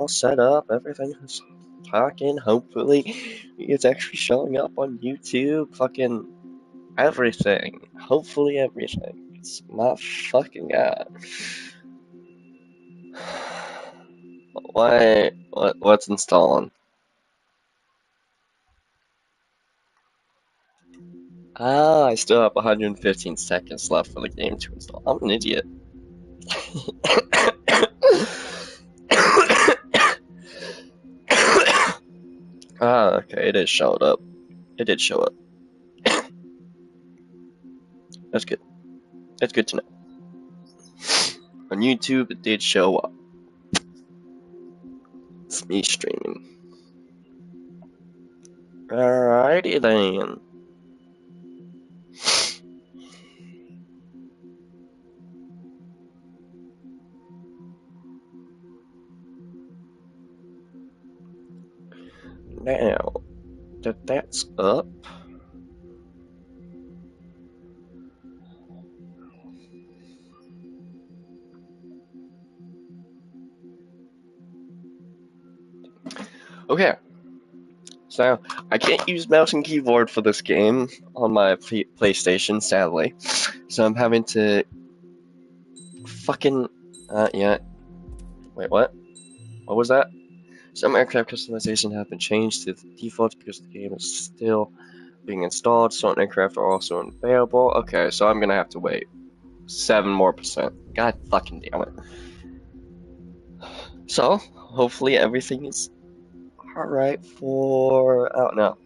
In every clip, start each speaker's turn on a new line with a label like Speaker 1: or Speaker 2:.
Speaker 1: all set up. Everything is talking. Hopefully, it's actually showing up on YouTube. Fucking everything. Hopefully, everything. It's my fucking god. Why? What's installing? Ah, I still have 115 seconds left for the game to install. I'm an idiot. Ah, okay, it is showing up. It did show up. That's good. That's good to know. On YouTube, it did show up. It's me streaming. Alrighty then. Now that that's up, okay. So I can't use mouse and keyboard for this game on my PlayStation, sadly. So I'm having to fucking yeah. Wait, what? What was that? Some aircraft customization have been changed to the default because the game is still being installed. Certain aircraft are also unavailable. Okay, so I'm gonna have to wait 7% more. God fucking damn it. So hopefully everything is alright for I don't know.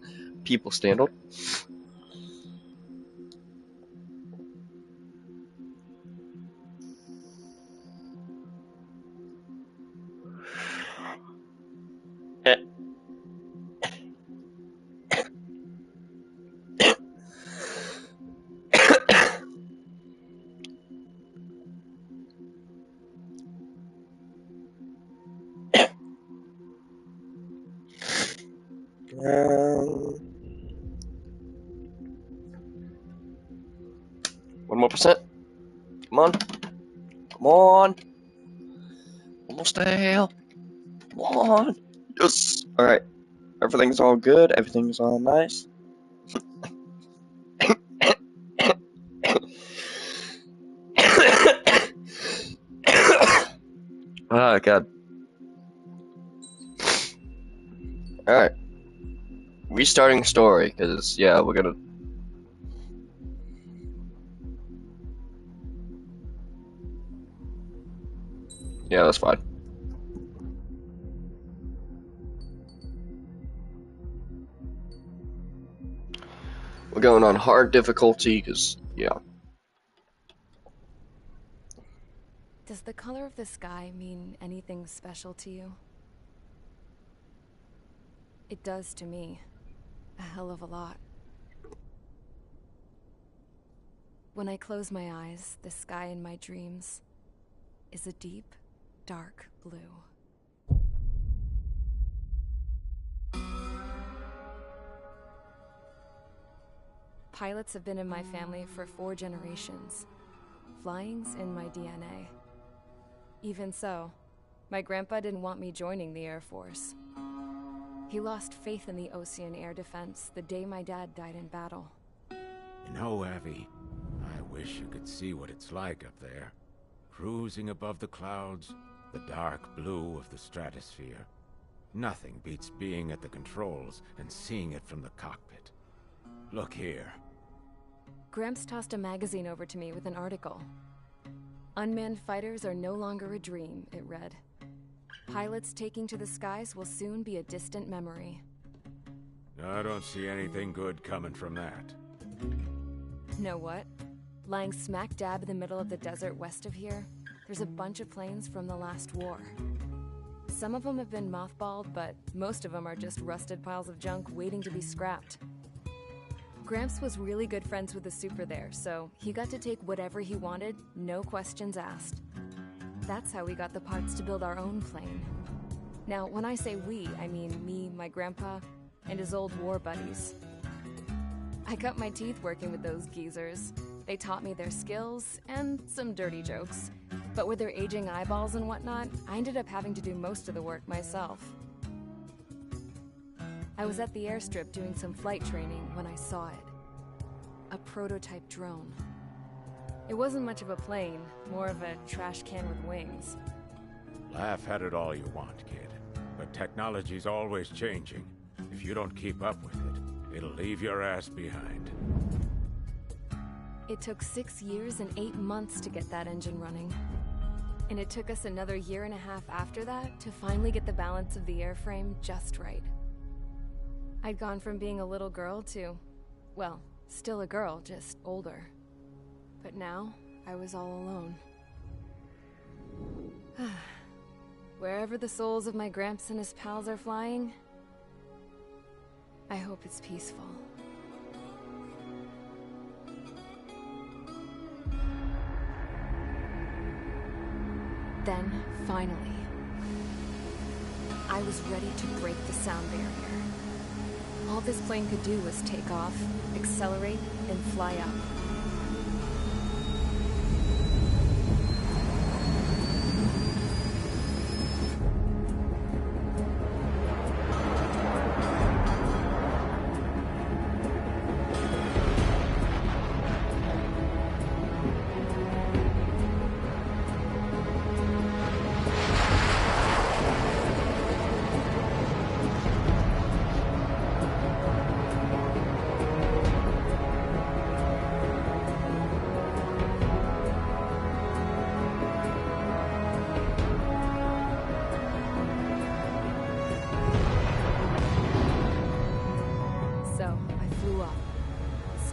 Speaker 1: People standard. One more percent. Come on. Come on. Almost there. Come on. Yes. Alright. Everything's all good. Everything's all nice. Oh, God. Alright. Restarting story, because, yeah, we're gonna... Yeah, that's fine. We're going on hard difficulty, because, yeah.
Speaker 2: Does the color of the sky mean anything special to you? It does to me. A hell of a lot. When I close my eyes, the sky in my dreams is a deep, dark blue. Pilots have been in my family for 4 generations. Flying's in my DNA. Even so, my grandpa didn't want me joining the Air Force. He lost faith in the Ocean Air Defense the day my dad died in battle.
Speaker 3: You know, Abby, I wish you could see what it's like up there. Cruising above the clouds, the dark blue of the stratosphere. Nothing beats being at the controls and seeing it from the cockpit. Look here.
Speaker 2: Gramps tossed a magazine over to me with an article. Unmanned fighters are no longer a dream, it read. Pilots taking to the skies will soon be a distant memory.
Speaker 3: I don't see anything good coming from that.
Speaker 2: Know what? Lying smack dab in the middle of the desert west of here, there's a bunch of planes from the last war. Some of them have been mothballed, but most of them are just rusted piles of junk waiting to be scrapped. Gramps was really good friends with the super there, so he got to take whatever he wanted, no questions asked. That's how we got the parts to build our own plane. Now, when I say we, I mean me, my grandpa, and his old war buddies. I cut my teeth working with those geezers. They taught me their skills and some dirty jokes. But with their aging eyeballs and whatnot, I ended up having to do most of the work myself. I was at the airstrip doing some flight training when I saw it. A prototype drone. It wasn't much of a plane, more of a trash can with wings.
Speaker 3: Laugh at it all you want, kid. But technology's always changing. If you don't keep up with it, it'll leave your ass behind.
Speaker 2: It took 6 years and 8 months to get that engine running. And it took us another 1.5 years after that to finally get the balance of the airframe just right. I'd gone from being a little girl to, well, still a girl, just older. But now, I was all alone. Wherever the souls of my Gramps and his pals are flying, I hope it's peaceful. Then, finally, I was ready to break the sound barrier. All this plane could do was take off, accelerate, and fly up.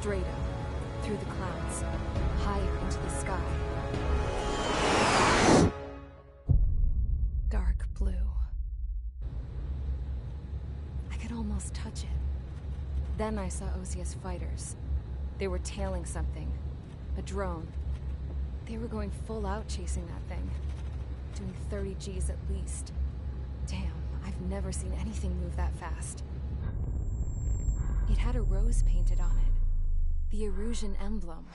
Speaker 2: Straight up, through the clouds, higher into the sky. Dark blue. I could almost touch it. Then I saw Osia's fighters. They were tailing something. A drone. They were going full out chasing that thing. Doing 30 Gs at least. Damn, I've never seen anything move that fast. It had a rose painted on it. The Erusian emblem.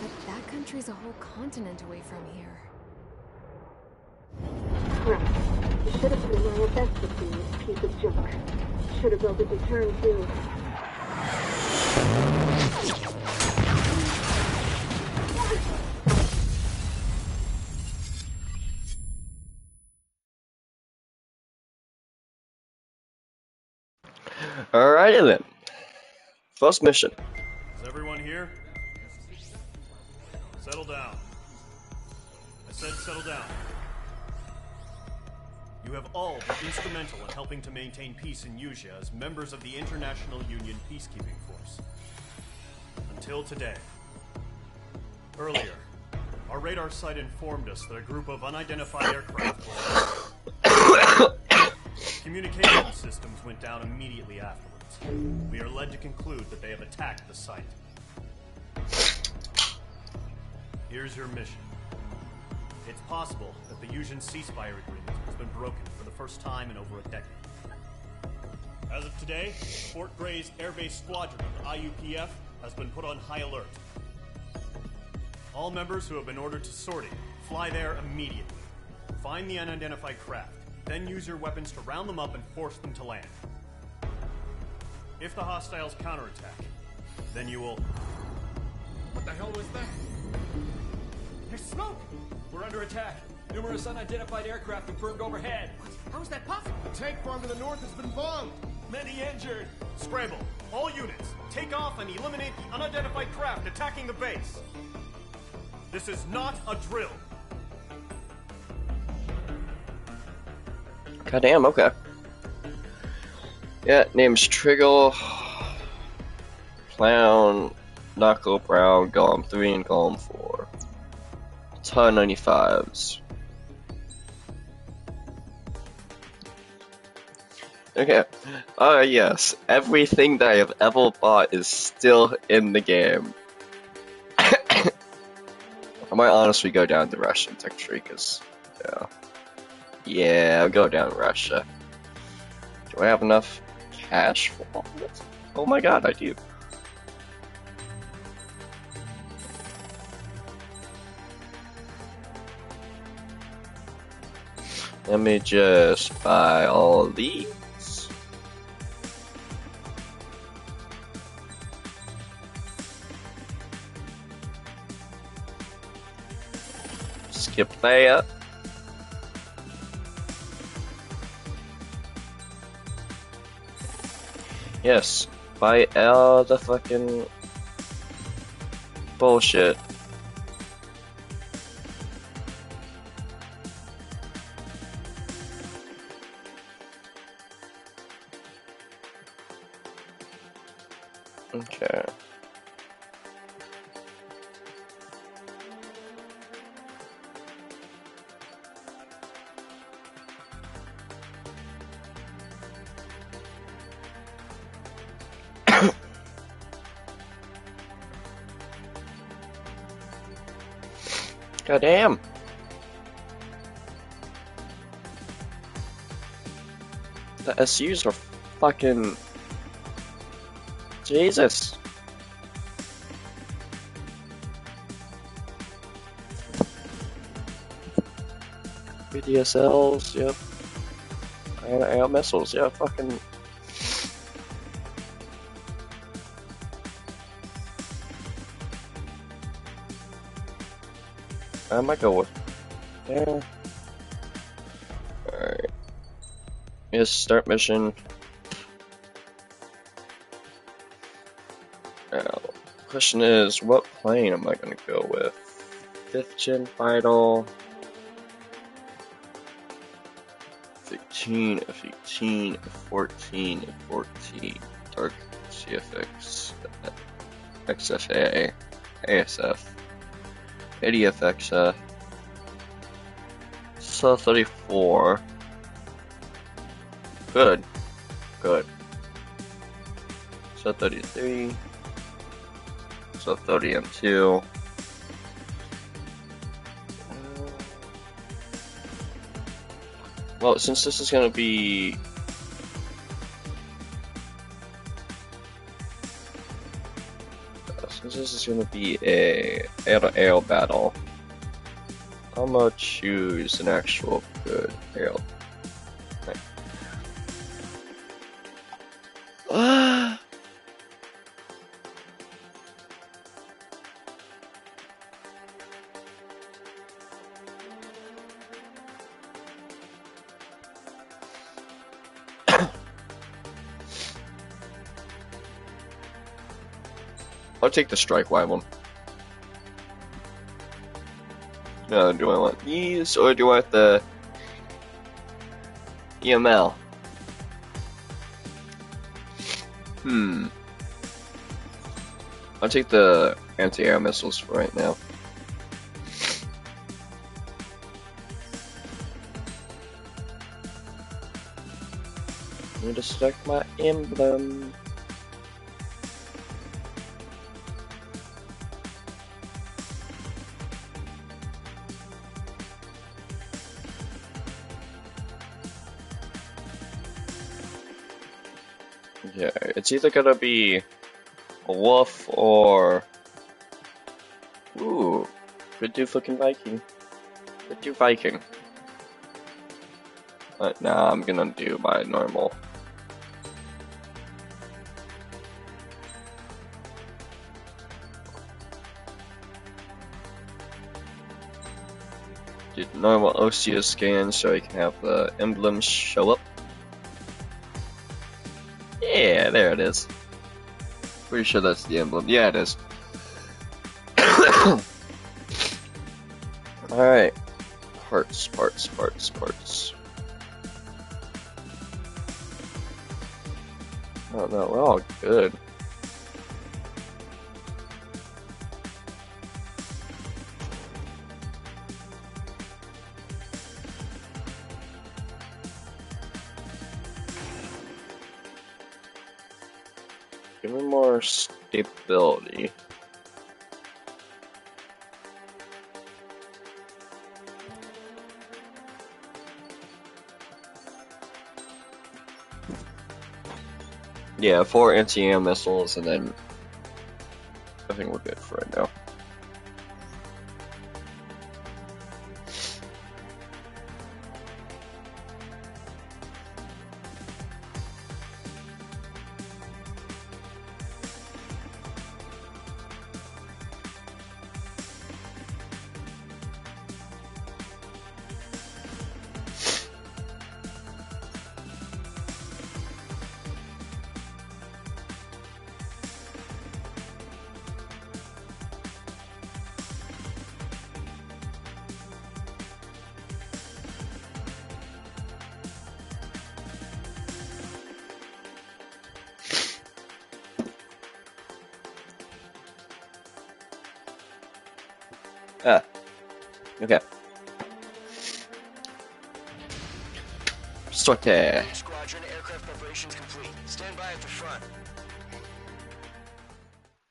Speaker 2: But that country's a whole continent away from here.
Speaker 4: Crap. You should have been doing your best to see this piece of junk. Should have built a return too.
Speaker 1: Alrighty then. First mission.
Speaker 5: Is everyone here? Settle down. I said settle down. You have all been instrumental in helping to maintain peace in Usea as members of the International Union Peacekeeping Force. Until today. Earlier, our radar site informed us that a group of unidentified aircraft were communication systems went down immediately afterwards. We are led to conclude that they have attacked the site. Here's your mission. It's possible that the Usian ceasefire agreement has been broken for the first time in over a decade. As of today, Fort Gray's Air Base Squadron of the IUPF has been put on high alert. All members who have been ordered to sortie, fly there immediately. Find the unidentified craft, then use your weapons to round them up and force them to land. If the hostiles counterattack, then you will...
Speaker 6: What the hell was that? There's smoke! We're under attack. Numerous unidentified aircraft confirmed overhead. What? How is that possible?
Speaker 7: The tank farm to the north has been bombed.
Speaker 6: Many injured.
Speaker 5: Scramble. All units, take off and eliminate the unidentified craft attacking the base. This is not a drill.
Speaker 1: Goddamn, okay. Yeah, name's Triggle, Clown, Knuckle, Brown, Golem 3, and Golem 4. Ton 95s. Okay. Yes. Everything that I have ever bought is still in the game. I might honestly go down to Russia and Tech Tree, because, yeah. Yeah, I'll go down to Russia. Do I have enough cash for all of this? Oh my god, I do. Let me just buy all these. Skip that. Yes, buy all the fucking bullshit. Okay. God damn. The SUs are fucking... Jesus. BDSLs, yep. Air missiles, yeah, fucking... I might go with... Yeah. Alright. Yes, start mission. Now, question is, what plane am I gonna go with? 5th gen Vital... F-18, F-18, F-14, F-14, Dark CFX, XFA, ASF, ADFX, SO-34. Good. Good. SO-33, SO-30M2. Well, since this is gonna be... Since this is gonna be a air-to-air battle, I'm gonna choose an actual good air. Right. I'll take the strike wide one. No, do I want these or do I want the EML? I'll take the anti-air missiles for right now. Need to select my emblem. Yeah, it's either gonna be a wolf or... Ooh, could do fucking Viking. Could do Viking. But nah, I'm gonna do my normal. Do normal OCS scan so I can have the emblems show up. Yeah, there it is. Pretty sure that's the emblem. Yeah, it is. Alright. Parts. Oh no, we're all good. Give me more stability. Yeah, 4 anti-air missiles, and then I think we're good for right now. Okay. Sorte.
Speaker 8: Squadron, aircraft preparations complete. Stand by at the front.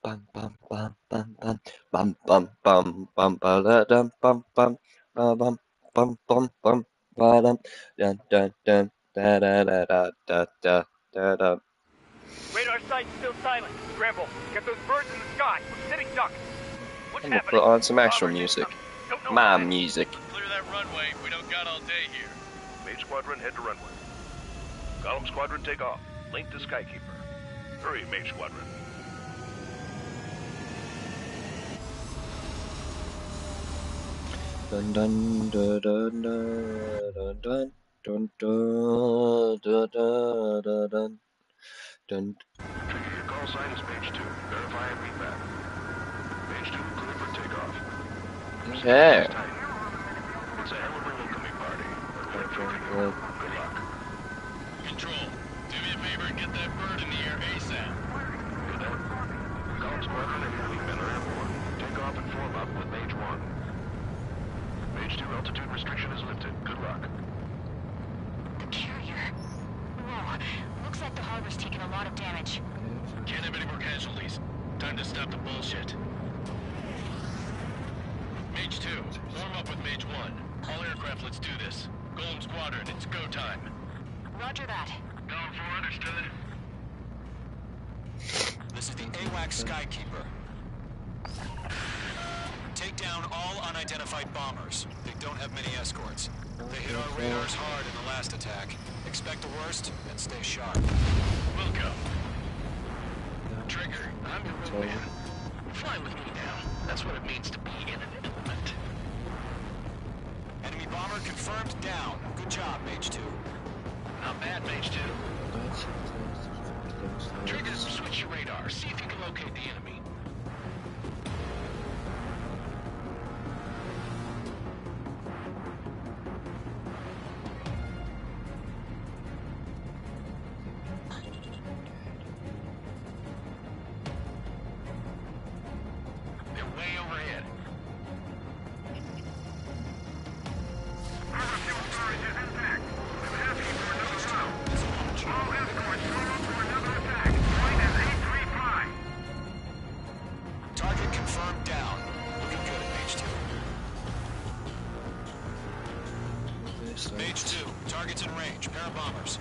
Speaker 1: Bum bum bum bum bum bum bum bum bum ba da dum bum bum ba bum bum bum bum ba dum dun dun dun da da da da da da da da.
Speaker 9: Radar site's still silent. Scramble. Get those birds in the sky. We're sitting ducks. What's
Speaker 1: I'm gonna
Speaker 9: happening?
Speaker 1: put on some actual
Speaker 9: Bombers
Speaker 1: music.
Speaker 9: incoming. Don't know
Speaker 1: My
Speaker 9: why.
Speaker 1: music.
Speaker 10: Clear that runway. We don't got all day here.
Speaker 11: Mage Squadron, head to runway. Golem Squadron, take off. Link to Skykeeper. Hurry, Mage Squadron.
Speaker 1: Dun dun dun dun dun dun dun dun dun dun dun dun dun.
Speaker 11: Trigger, your call sign is Mage 2. Verify and feedback. Mage 2, clear for takeoff.
Speaker 1: Okay.
Speaker 11: It's a hell of an incoming party. Good luck.
Speaker 10: Control, do me a favor and get that bird in the air ASAP.
Speaker 11: Good that. Golem Squadron and your wingmen are airborne. Take off and form up with Mage 1. Mage 2 altitude restriction is lifted. Good luck.
Speaker 12: The carrier. Whoa. Looks like the harbor's taken a lot of damage.
Speaker 10: Can't have any more casualties. Time to stop the bullshit. Mage 2, form up with Mage 1. All aircraft, let's do this. Golem Squadron, it's go time.
Speaker 12: Roger that.
Speaker 10: Golem 4, understood.
Speaker 8: This is the AWACS Skykeeper. Take down all unidentified bombers. They don't have many escorts. They hit our radars hard in the last attack. Expect the worst and stay sharp.
Speaker 10: Wilco. Trigger, I'm your wingman. Fly with me now. That's what it means to be in an element.
Speaker 8: Enemy bomber confirmed down. Good job, Mage 2.
Speaker 10: Not bad, Mage 2. Trigger, switch your radar. See if you can locate the enemy. They're way overhead.
Speaker 8: Target confirmed down. Looking good at Mage 2. Mage 2, target's in range. Pair of bombers.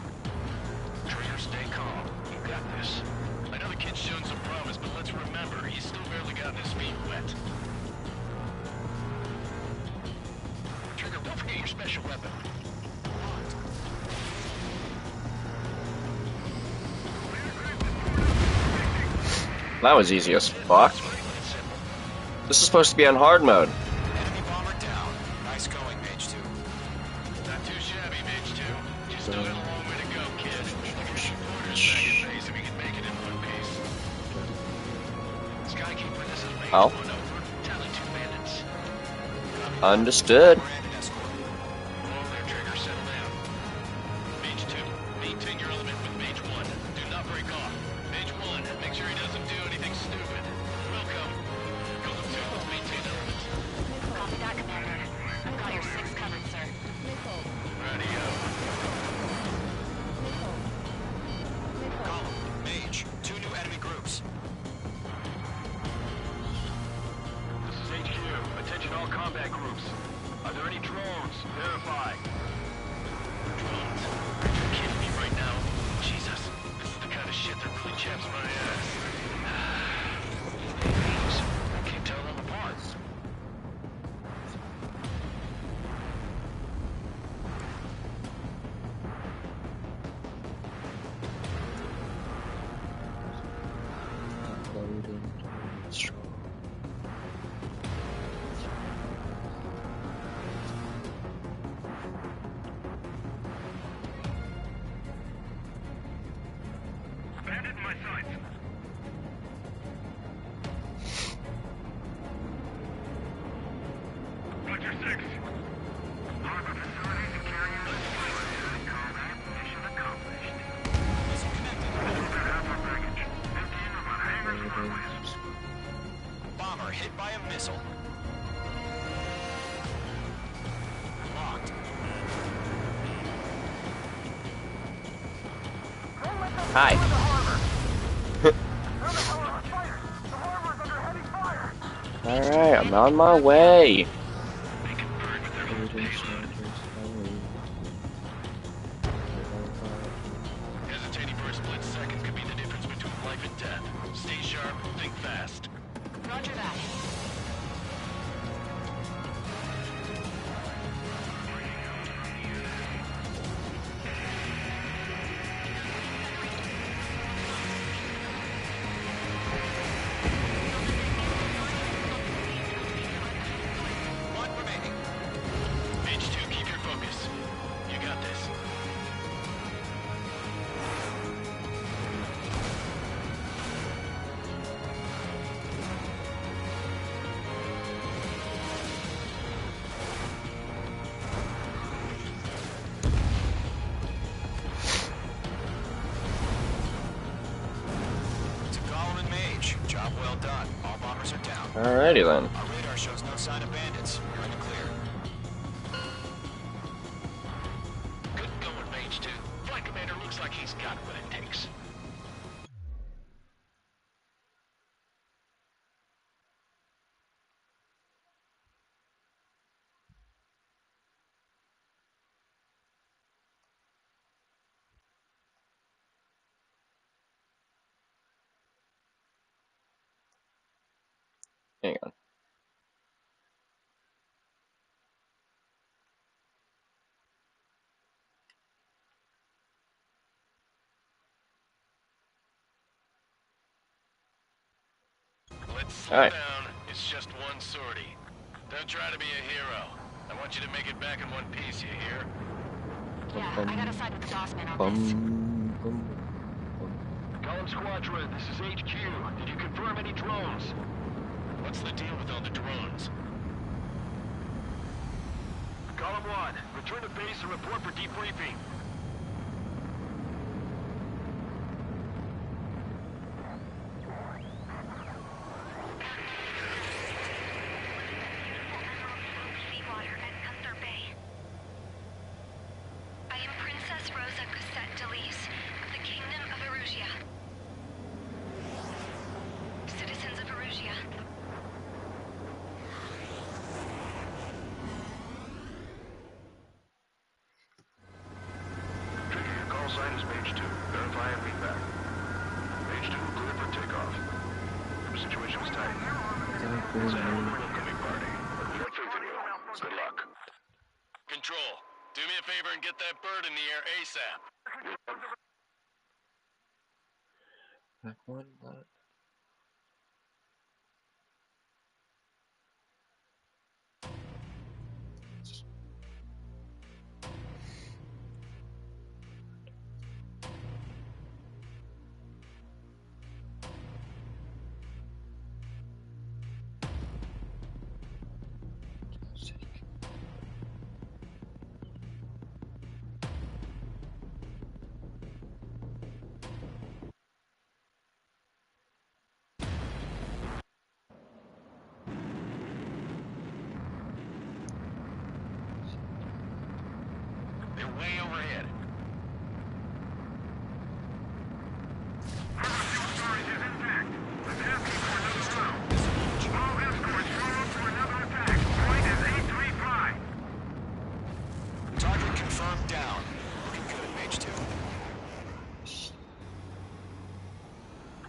Speaker 10: Trigger, stay calm. You got this. I know the kid's shown some promise, but let's remember, he's still barely gotten his feet wet. Trigger, don't forget your special weapon.
Speaker 1: That was easy as fuck. This is supposed to be on hard mode.
Speaker 8: Enemy bomber down. Nice going, Mage 2.
Speaker 10: Not too shabby, Mage 2. You still got a long way to go, kid. Looking forward to the second phase if we can make it in one piece. Skykeeper, this is Mage 1
Speaker 1: Oh.
Speaker 10: over. Tally 2 bandits.
Speaker 1: Understood.
Speaker 8: Brandon escort.
Speaker 10: All there, Trigger, settle down. Mage 2, maintain your element with Mage 1. Do not break off. Mage 1, make sure he doesn't do anything stupid. Welcome. Golem 2, let's maintain element.
Speaker 12: Copy that, Commander. I've got your 6 covered, sir.
Speaker 10: Radio.
Speaker 8: Column, Mage, 2 new enemy groups.
Speaker 11: This is HQ. Attention all combat groups. Are there any drones? Verify.
Speaker 10: Drones. Are you kidding me right now? Jesus. This is the kind of shit that really chaps my ass. I can't tell them apart.
Speaker 11: Bandit in my sights. Roger 6. Harbor facilities and carriers destroyed. Combat mission accomplished.
Speaker 8: Missile connected.
Speaker 11: Alpha package. Emptying of our hangars and runways.
Speaker 8: Bomber hit by a missile.
Speaker 1: Hi. Alright, I'm on my way.
Speaker 10: Hesitating for a split second could be the difference between life and death. Stay sharp, think fast.
Speaker 12: Roger that.
Speaker 10: Mage 2, keep your focus. You got this.
Speaker 8: To Gollum and Mage, job well done. All bombers are down.
Speaker 1: Alrighty then.
Speaker 8: Our radar shows no sign of bandits. You're in the clear.
Speaker 10: Good going, Mage 2. Flight Commander looks like he's got what it takes.
Speaker 1: Hang on.
Speaker 10: Let's slow
Speaker 1: Alright.
Speaker 10: down. It's just one sortie. Don't try to be a hero. I want you to make it back in one piece, you hear?
Speaker 12: Yeah, I gotta side with the Dossman on this.
Speaker 11: Column Squadron, this is HQ. Did you confirm any drones?
Speaker 10: What's the deal with all the drones?
Speaker 11: Column 1, return to base and report for debriefing.
Speaker 12: Seawater at Gunther Bay. I am Princess Rosa Cassette Delise of the Kingdom of Erusia. Citizens of Erusia.
Speaker 11: Tricky, your call sign is Mage 2. Verify and read back. Mage 2, clear for takeoff. Your situation is tight. It's a hell of a welcoming party, but we have faith in you. Good luck.
Speaker 10: Control, do me a favor and get that bird in the air ASAP.
Speaker 1: Back one, left.
Speaker 10: They're way overhead.
Speaker 8: Target confirmed down. Looking good, Mage 2.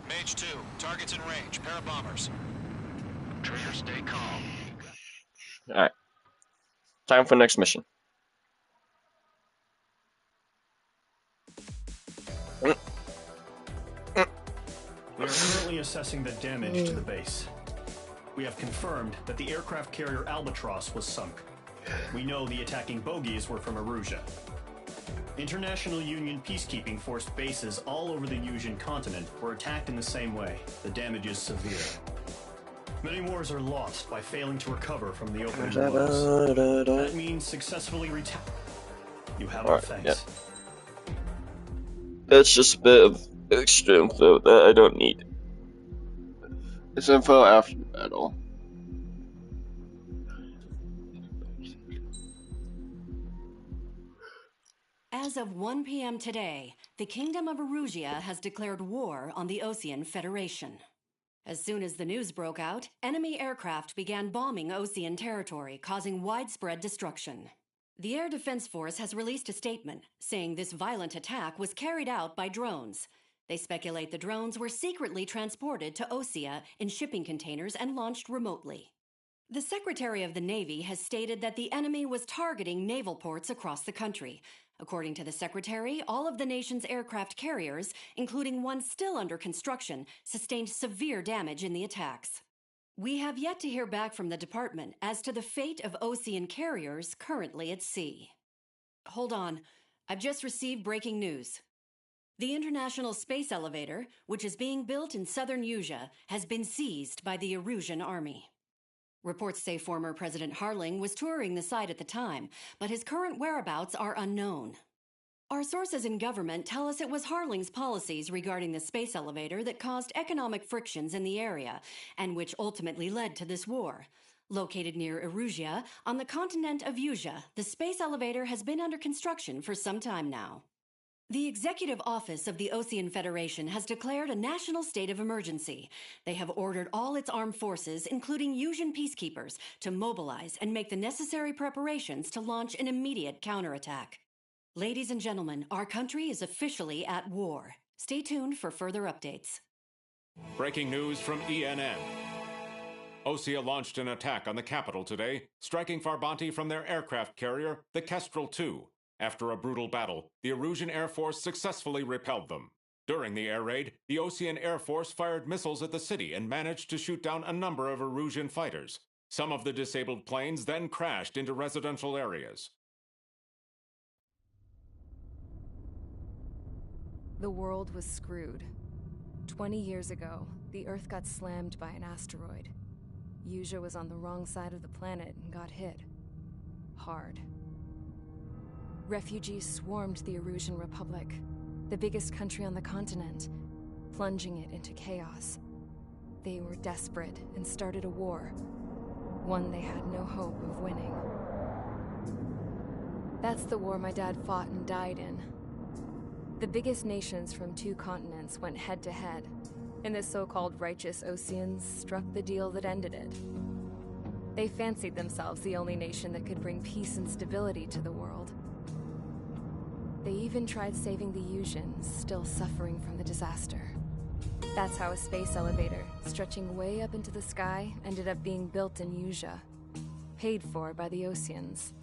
Speaker 8: Mage 2, target's in range. Pair of bombers.
Speaker 10: Trigger, stay calm.
Speaker 1: Alright. Time for next mission.
Speaker 5: We are currently assessing the damage to the base. We have confirmed that the aircraft carrier Albatross was sunk. We know the attacking bogies were from Erusia. International Union peacekeeping force bases all over the Yusian continent were attacked in the same way. The damage is severe. Many wars are lost by failing to recover from the opening blows. That means successfully You have our thanks.
Speaker 1: Yeah. That's just a bit of extra info that I don't need. It's info after the battle.
Speaker 13: As of 1 p.m. today, the Kingdom of Erusia has declared war on the Osean Federation. As soon as the news broke out, enemy aircraft began bombing Osean territory, causing widespread destruction. The Air Defense Force has released a statement saying this violent attack was carried out by drones. They speculate the drones were secretly transported to Osea in shipping containers and launched remotely. The Secretary of the Navy has stated that the enemy was targeting naval ports across the country. According to the Secretary, all of the nation's aircraft carriers, including one still under construction, sustained severe damage in the attacks. We have yet to hear back from the department as to the fate of Osean carriers currently at sea. Hold on. I've just received breaking news. The International Space Elevator, which is being built in southern Usea, has been seized by the Erusian Army. Reports say former President Harling was touring the site at the time, but his current whereabouts are unknown. Our sources in government tell us it was Harling's policies regarding the space elevator that caused economic frictions in the area, and which ultimately led to this war. Located near Erusia, on the continent of Usea, the space elevator has been under construction for some time now. The Executive Office of the Osean Federation has declared a national state of emergency. They have ordered all its armed forces, including Usian peacekeepers, to mobilize and make the necessary preparations to launch an immediate counterattack. Ladies and gentlemen, our country is officially at war. Stay tuned for further updates.
Speaker 3: Breaking news from ENN. Osea launched an attack on the capital today, striking Farbanti from their aircraft carrier, the Kestrel II. After a brutal battle, the Erusian Air Force successfully repelled them. During the air raid, the Osean Air Force fired missiles at the city and managed to shoot down a number of Erusian fighters. Some of the disabled planes then crashed into residential areas.
Speaker 2: The world was screwed. 20 years ago, the Earth got slammed by an asteroid. Usea was on the wrong side of the planet and got hit. Hard. Refugees swarmed the Erusian Republic, the biggest country on the continent, plunging it into chaos. They were desperate and started a war, one they had no hope of winning. That's the war my dad fought and died in. The biggest nations from 2 continents went head-to-head, and the so-called righteous Oseans struck the deal that ended it. They fancied themselves the only nation that could bring peace and stability to the world. They even tried saving the Usians, still suffering from the disaster. That's how a space elevator, stretching way up into the sky, ended up being built in Usea, paid for by the Oseans.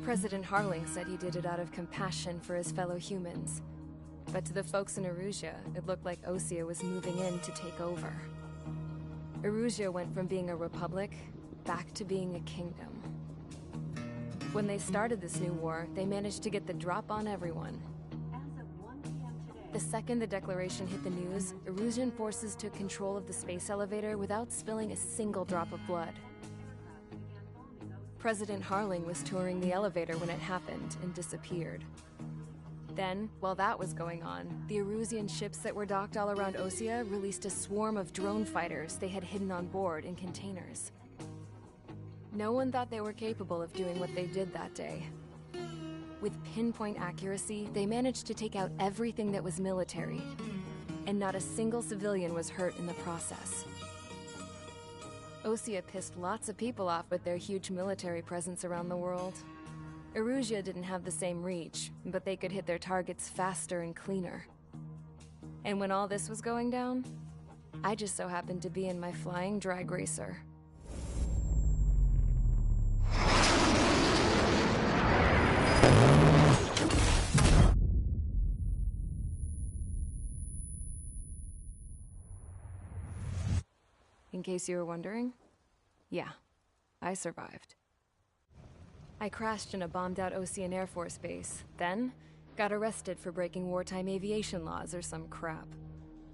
Speaker 2: President Harling said he did it out of compassion for his fellow humans. But to the folks in Erusia, it looked like Osea was moving in to take over. Erusia went from being a republic back to being a kingdom. When they started this new war, they managed to get the drop on everyone. The second the declaration hit the news, Erusian forces took control of the space elevator without spilling a single drop of blood. President Harling was touring the elevator when it happened and disappeared. Then, while that was going on, the Erusian ships that were docked all around Osea released a swarm of drone fighters they had hidden on board in containers. No one thought they were capable of doing what they did that day. With pinpoint accuracy, they managed to take out everything that was military, and not a single civilian was hurt in the process. Osea pissed lots of people off with their huge military presence around the world. Erusia didn't have the same reach, but they could hit their targets faster and cleaner. And when all this was going down, I just so happened to be in my flying drag racer. In case you were wondering, yeah, I survived. I crashed in a bombed-out Osean Air Force base, then got arrested for breaking wartime aviation laws or some crap.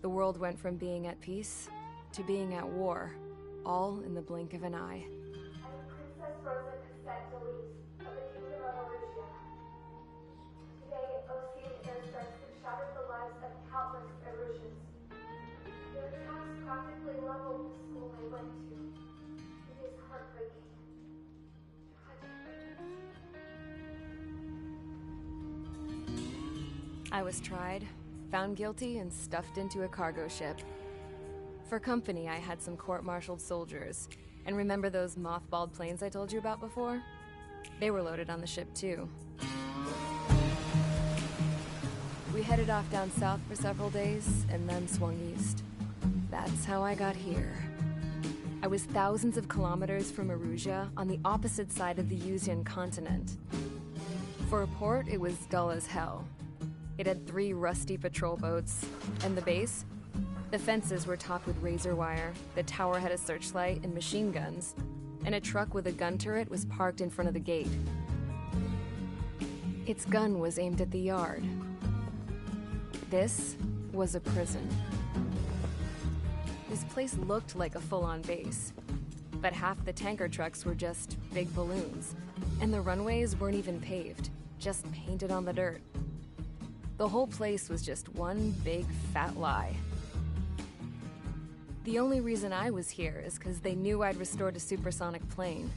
Speaker 2: The world went from being at peace to being at war, all in the blink of an eye.
Speaker 4: Princess Rosa Cassette Delise of the Kingdom of Erusia. Today, Osean airstrikes have shattered the lives of countless Erusians. Their attacks practically leveled the school they went to. It is heartbreaking. Tragic.
Speaker 2: I was tried, found guilty, and stuffed into a cargo ship. For company, I had some court-martialed soldiers. And remember those mothballed planes I told you about before? They were loaded on the ship, too. We headed off down south for several days, and then swung east. That's how I got here. I was thousands of kilometers from Erusea, on the opposite side of the Yuzian continent. For a port, it was dull as hell. It had 3 rusty patrol boats. And the base? The fences were topped with razor wire, the tower had a searchlight and machine guns, and a truck with a gun turret was parked in front of the gate. Its gun was aimed at the yard. This was a prison. This place looked like a full-on base, but half the tanker trucks were just big balloons, and the runways weren't even paved, just painted on the dirt. The whole place was just one big fat lie. The only reason I was here is because they knew I'd restored a supersonic plane.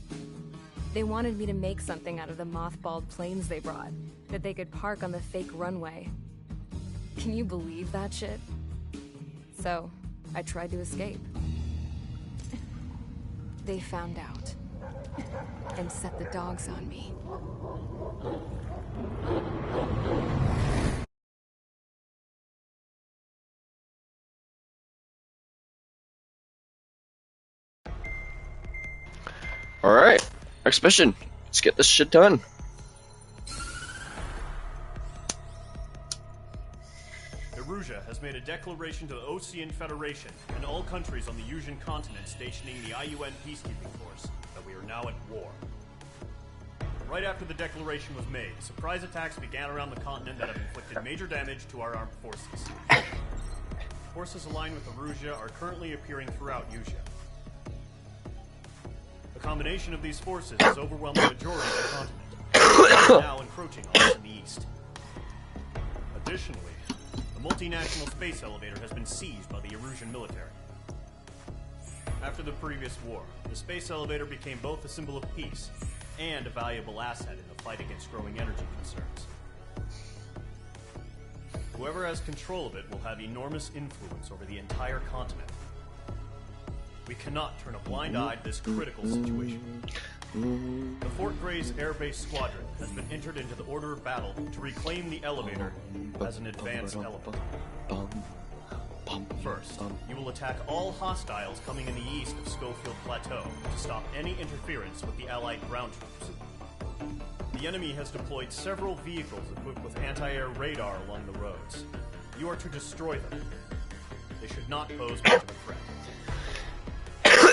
Speaker 2: They wanted me to make something out of the mothballed planes they brought, that they could park on the fake runway. Can you believe that shit? So, I tried to escape. They found out, and set the dogs on me.
Speaker 1: Alright, next mission. Let's get this shit done.
Speaker 5: Erusea has made a declaration to the Osean Federation and all countries on the Yuzian continent stationing the IUN peacekeeping force that we are now at war. Right after the declaration was made, surprise attacks began around the continent that have inflicted major damage to our armed forces. Forces aligned with Erusea are currently appearing throughout Yuuzia. The combination of these forces has overwhelmed the majority of the continent, and are now encroaching on us in the east. Additionally, the multinational space elevator has been seized by the Erusian military. After the previous war, the space elevator became both a symbol of peace and a valuable asset in the fight against growing energy concerns. Whoever has control of it will have enormous influence over the entire continent. We cannot turn a blind eye to this critical situation. The Fort Grays Air Base Squadron has been entered into the order of battle to reclaim the elevator as an advanced element. First, you will attack all hostiles coming in the east of Schofield Plateau to stop any interference with the Allied ground troops. The enemy has deployed several vehicles equipped with anti-air radar along the roads. You are to destroy them. They should not pose much of a threat.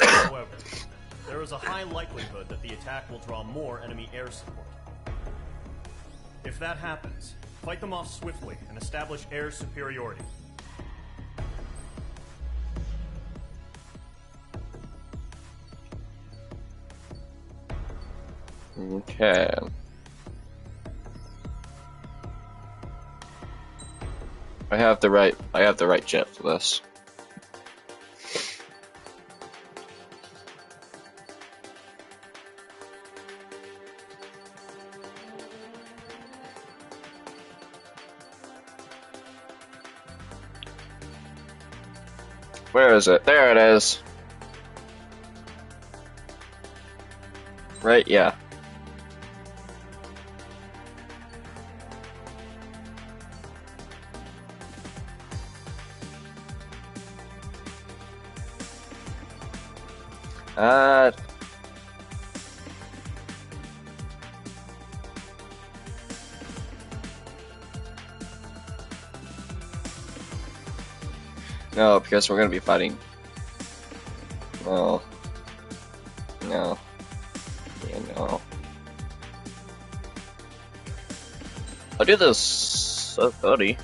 Speaker 5: However, there is a high likelihood that the attack will draw more enemy air support. If that happens, fight them off swiftly and establish air superiority.
Speaker 1: Okay. I have the right jet for this. Where is it? There it is. Right, yeah. No, because we're gonna be fighting. No. No. Yeah, no. I'll do this 30.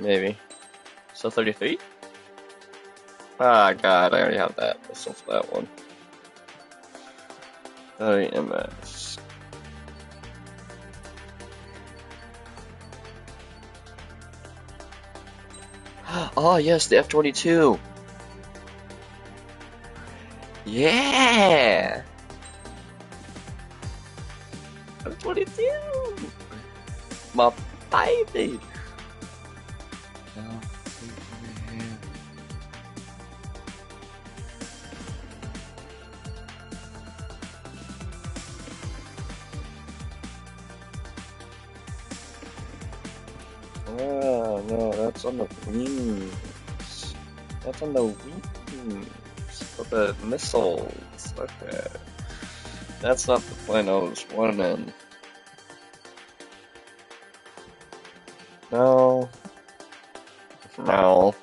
Speaker 1: Maybe. So 33? Ah, God, I already have that. Let's look for that one. 30 MS. Oh, yes, the F-22. Yeah! That's what it do. My baby. Oh no, that's on the wings. That's on the wings for the missiles. Okay. That's not the plane I was wanting. No. No.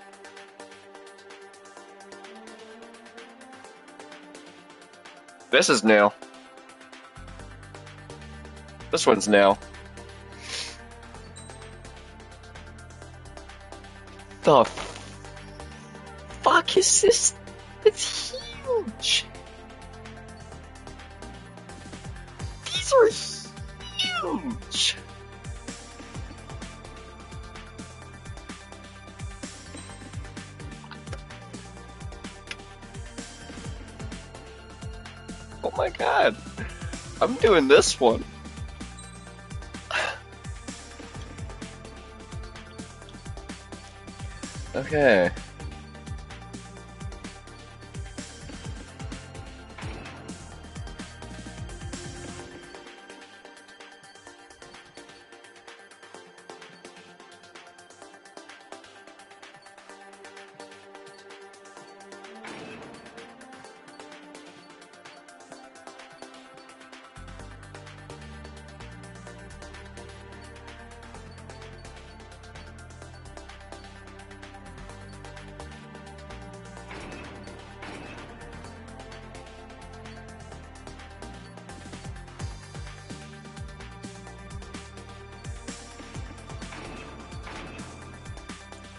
Speaker 1: This is new. This one's new. The fuck is this? It's huge. These are huge. Oh my god. I'm doing this one. Okay.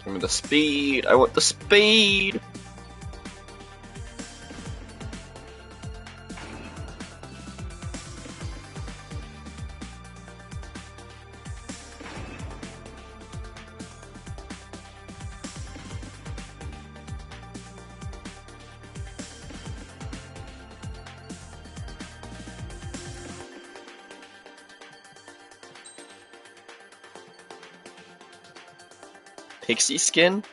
Speaker 1: Give me the speed. I want the speed. Pixie skin?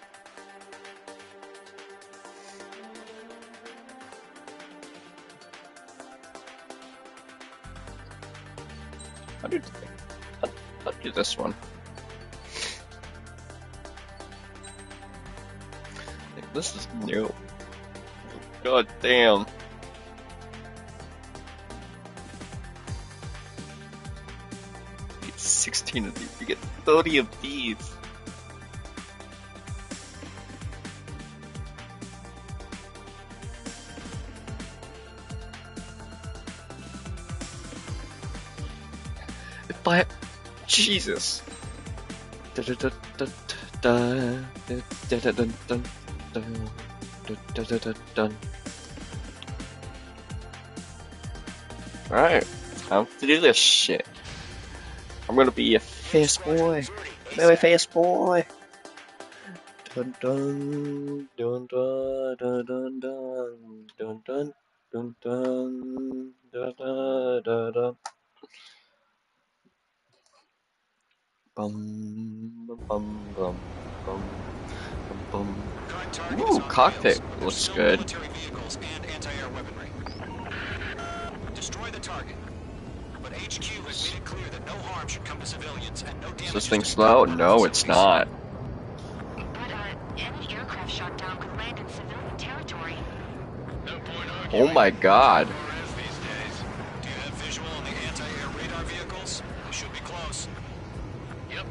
Speaker 1: I'll do this one. This is new. God damn. You get 16 of these. You get 30 of these. But Jesus. Alright, time to do this shit. I'm gonna be a fast boy. Very fast boy. Dun dun dun dun dun dun dun dun dun dun dun dun dun dun. Bum bum bum bum bum bum bum. Ooh, cockpit looks good.
Speaker 8: Vehicles and anti-air weaponry. Destroy the target. But HQ has made it clear that no harm should come to civilians and no damage.
Speaker 1: Is this thing slow? No, it's not.
Speaker 12: But any aircraft shot down could land in civilian territory.
Speaker 10: No point
Speaker 1: Oh my god.
Speaker 8: Do you have visual on the anti-air radar vehicles? They should be close.
Speaker 10: Yep.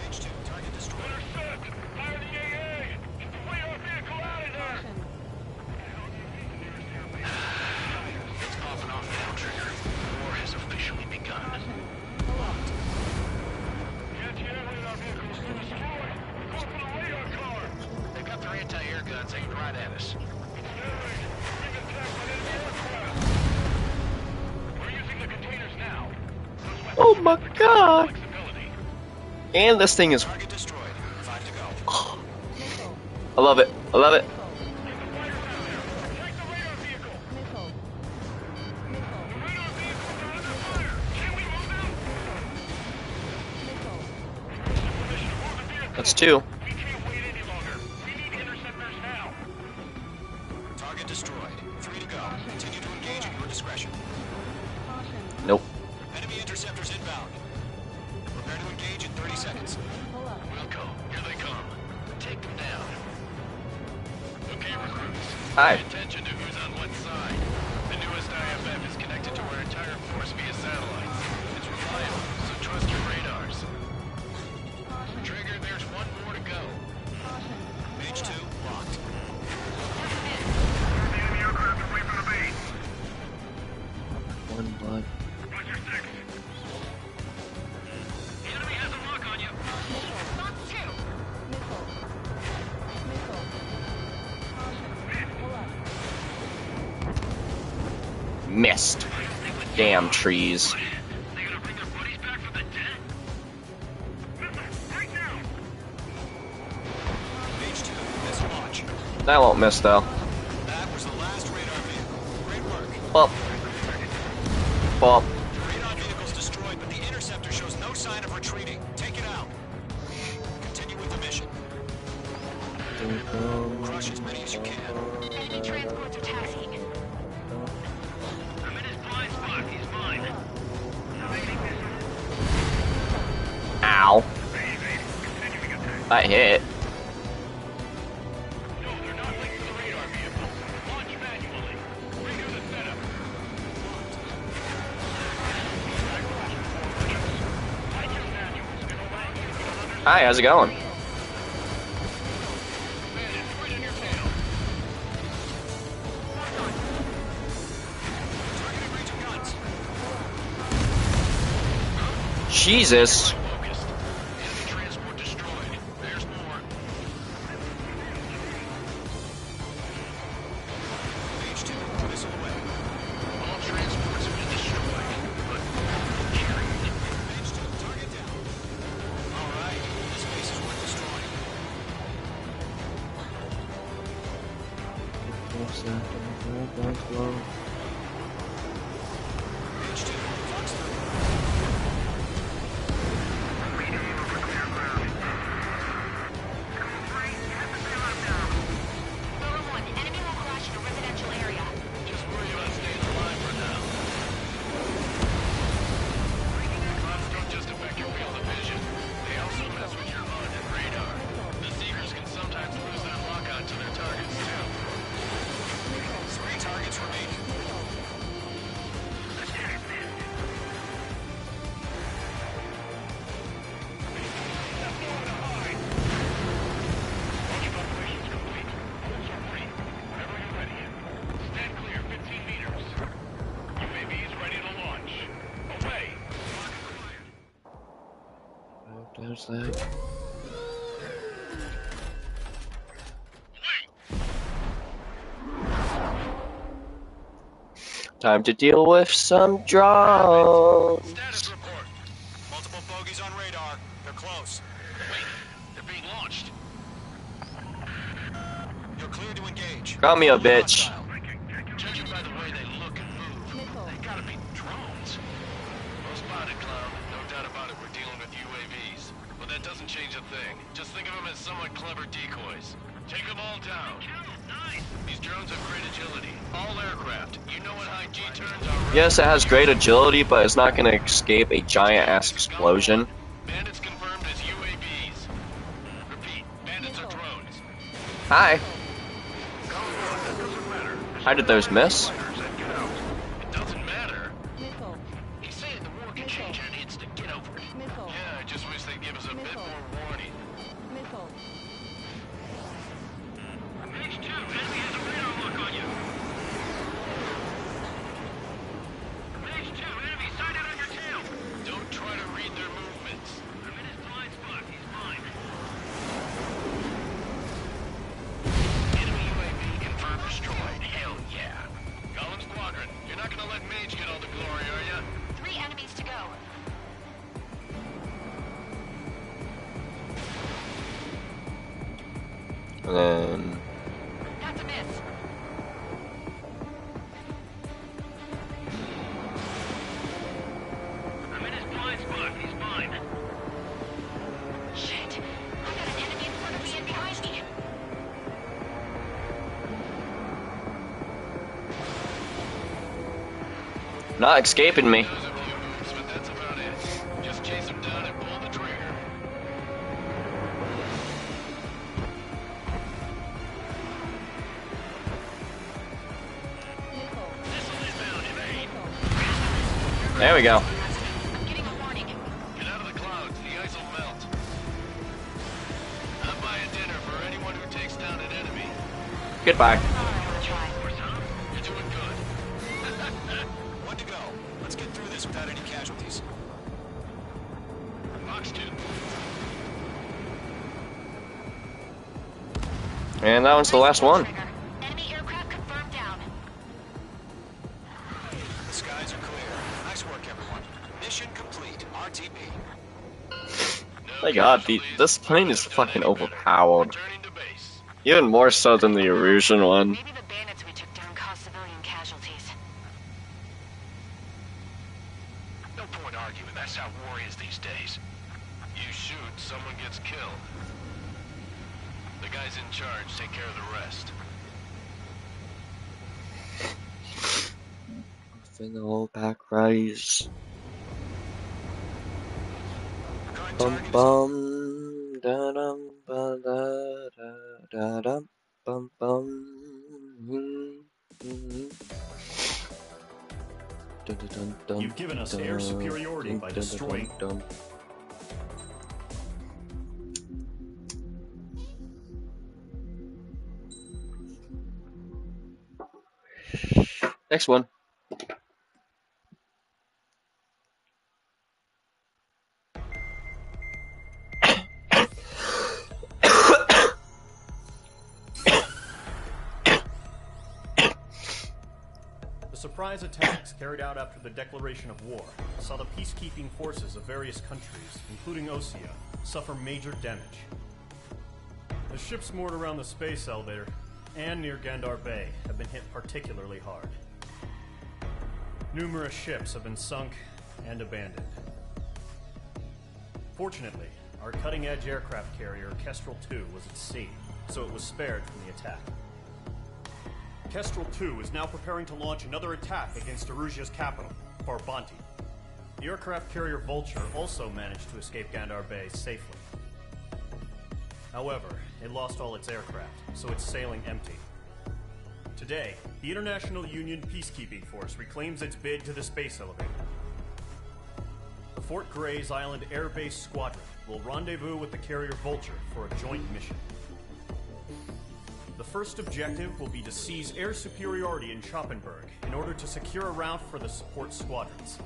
Speaker 8: H2, target destroyed.
Speaker 9: Fire the AA! Flee our vehicle out of there!
Speaker 10: It's popping off now, Trigger. War has officially begun. They've got their anti-air guns aimed right at us.
Speaker 1: Oh my god. And this thing is.
Speaker 8: Target destroyed. 5 to go.
Speaker 1: I love it. I love it. That's two.
Speaker 8: Target destroyed. 3 to go. Continue to engage at your discretion.
Speaker 1: Nope.
Speaker 8: Enemy interceptors inbound. Prepare to engage in 30 seconds.
Speaker 10: Wilco, here they come. Take them down. Okay, recruits.
Speaker 1: Hi.
Speaker 10: Pay attention to who's on what side. The newest IFF is connected to our entire force via satellites. It's reliable, so trust your radars. Trigger, there's one more to go.
Speaker 8: Mage 2 locked.
Speaker 1: One blood. Missed. Damn trees. That won't miss though.
Speaker 8: That was the last radar vehicle. Great work.
Speaker 1: Well. Well.
Speaker 8: Radar vehicle's destroyed, but the interceptor shows no sign of retreating. Take it out. Continue with the mission. Crush as many as you can.
Speaker 12: Enemy transports are taxiing. I'm in his blind spot. He's mine.
Speaker 1: Ow. That hit. Hi, how's it going? Jesus.
Speaker 10: Transport destroyed. There's more.
Speaker 8: Mage 2, missile away.
Speaker 10: All transports have been destroyed, but carried.
Speaker 8: Mage 2, target down. Alright, this base is worth destroying. Mage 2, Fox 3.
Speaker 10: Just worry about staying alive for now. Clouds don't just affect your field of vision. They also mess with your HUD and radar. The Seekers can sometimes lose their lock-on to their targets, too.
Speaker 8: 3 targets remaining.
Speaker 10: Stand clear, 15 meters. UAVs ready to launch. Away!
Speaker 1: There's that. Time to deal with some drones.
Speaker 8: Status report. Multiple bogeys on radar. They're close.
Speaker 10: Wait, they're being launched.
Speaker 8: You're clear to engage.
Speaker 1: Got me a bitch.
Speaker 8: Hostile.
Speaker 10: Judging by the way they look and move, they gotta be drones. Well spotted, Clown. No doubt about it, we're dealing with UAVs. But that doesn't change a thing. Just think of them as somewhat clever decoys. Take them all down. These drones have great agility. All aircraft. You know what high G turns are.
Speaker 1: Yes, it has great agility, but it's not gonna escape a giant ass explosion.
Speaker 10: Bandits confirmed as UAVs. Repeat, bandits are drones.
Speaker 1: Hi. How did those miss?
Speaker 10: It doesn't matter. He's saying the war can change in an instant. Get over it. Yeah, I just wish they'd give us a bit more warning. Mage 2, enemy has a radar lock on you. Mage 2, enemy sighted on your tail. Don't try to read their movements. I'm in his blind spot. He's mine. Enemy UAV confirmed destroyed. Hell yeah. Golem Squadron, you're not gonna let Mage get all the glory, are ya?
Speaker 12: 3 enemies to go.
Speaker 1: And then
Speaker 12: That's a miss.
Speaker 10: I'm in his blind spot. He's mine.
Speaker 12: Shit. I gotta
Speaker 1: Not escaping me.
Speaker 10: Just chase him down and pull the trigger.
Speaker 1: There we go.
Speaker 10: I'm getting a warning. Get out of the clouds. The ice will melt. I'm buying dinner for anyone who takes down an enemy.
Speaker 1: Goodbye.
Speaker 10: You're doing good.
Speaker 8: One to go. Let's get through this without any casualties.
Speaker 10: Box 2.
Speaker 1: And that one's the last one.
Speaker 12: Enemy aircraft confirmed down.
Speaker 8: The skies are clear. Nice work, everyone. Mission complete. RTB.
Speaker 1: My god, this plane is fucking overpowered. Even more so than the Erusian one.
Speaker 12: Maybe the bandits we took down caused civilian casualties.
Speaker 10: No point arguing. That's how war is these days. You shoot, someone gets killed. The guys in charge take care of the rest.
Speaker 1: Final back rise. Bum bum da dum ba da da dum bum bum.
Speaker 5: You've given us air superiority by destroying.
Speaker 1: Next one.
Speaker 5: The surprise attacks carried out after the declaration of war saw the peacekeeping forces of various countries, including Osea, suffer major damage. The ships moored around the space elevator and near Gandar Bay have been hit particularly hard. Numerous ships have been sunk and abandoned. Fortunately, our cutting-edge aircraft carrier Kestrel II was at sea, so it was spared from the attack. Kestrel II is now preparing to launch another attack against Erusia's capital, Farbanti. The aircraft carrier Vulture also managed to escape Gandar Bay safely. However, it lost all its aircraft, so it's sailing empty. Today, the International Union Peacekeeping Force reclaims its bid to the space elevator. The Fort Grays Island Air Base Squadron will rendezvous with the carrier Vulture for a joint mission. The first objective will be to seize air superiority in Schoppenberg in order to secure a route for the support squadrons.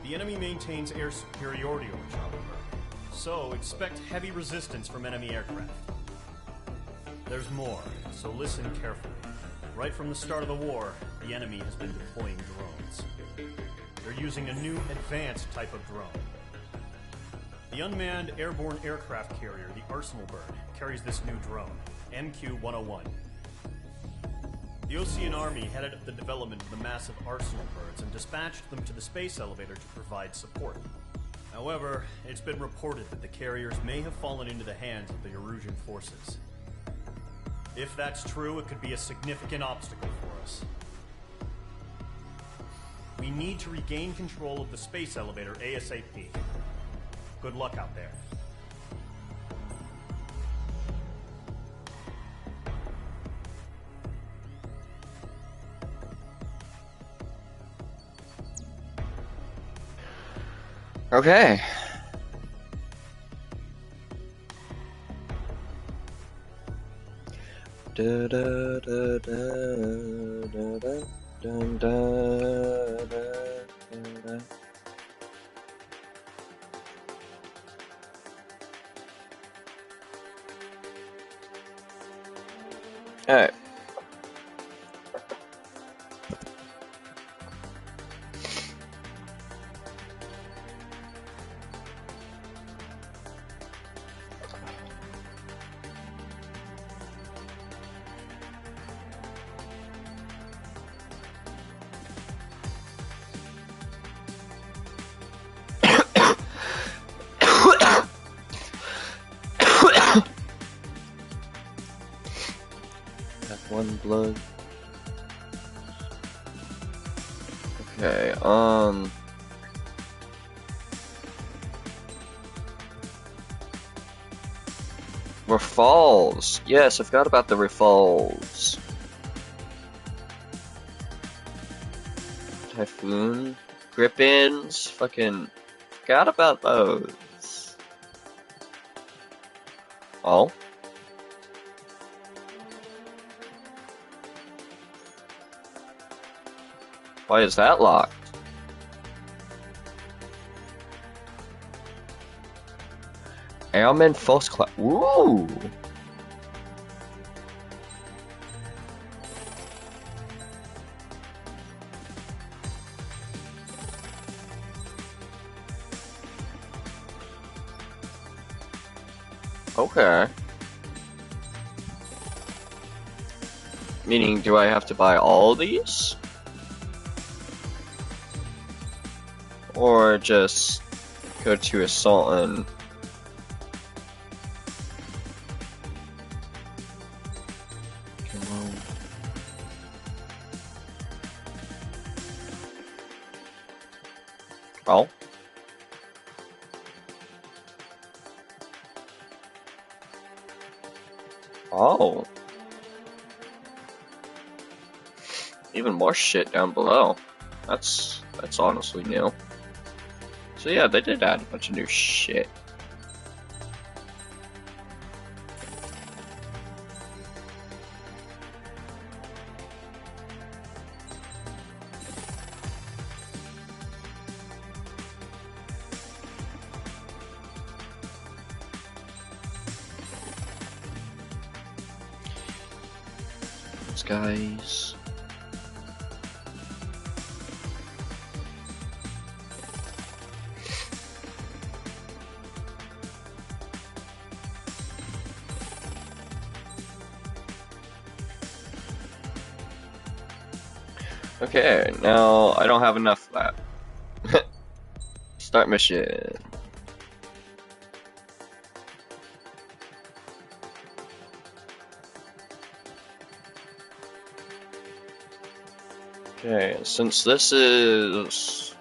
Speaker 5: The enemy maintains air superiority over Schoppenberg, so expect heavy resistance from enemy aircraft. There's more, so listen carefully. Right from the start of the war, the enemy has been deploying drones. They're using a new advanced type of drone. The unmanned airborne aircraft carrier, the Arsenal Bird, carries this new drone, MQ-101. The Osean Army headed up the development of the massive Arsenal Birds and dispatched them to the space elevator to provide support. However, it's been reported that the carriers may have fallen into the hands of the Erusian forces. If that's true, it could be a significant obstacle for us. We need to regain control of the space elevator ASAP. Good luck out there.
Speaker 1: Okay. Da da da da da da da da da. All right. One blood. Okay, Rafales. Yes, I forgot about the Rafales. Typhoon. Grippins. Fucking forgot about those. Oh. Why is that locked? Airman first class. Ooh. Okay. Meaning, do I have to buy all these? Or just go to Assault and... Oh. Oh. Even more shit down below. That's honestly new. So yeah, they did add a bunch of new shit. These guys. Okay, now I don't have enough of that. Start mission. Okay, since this is...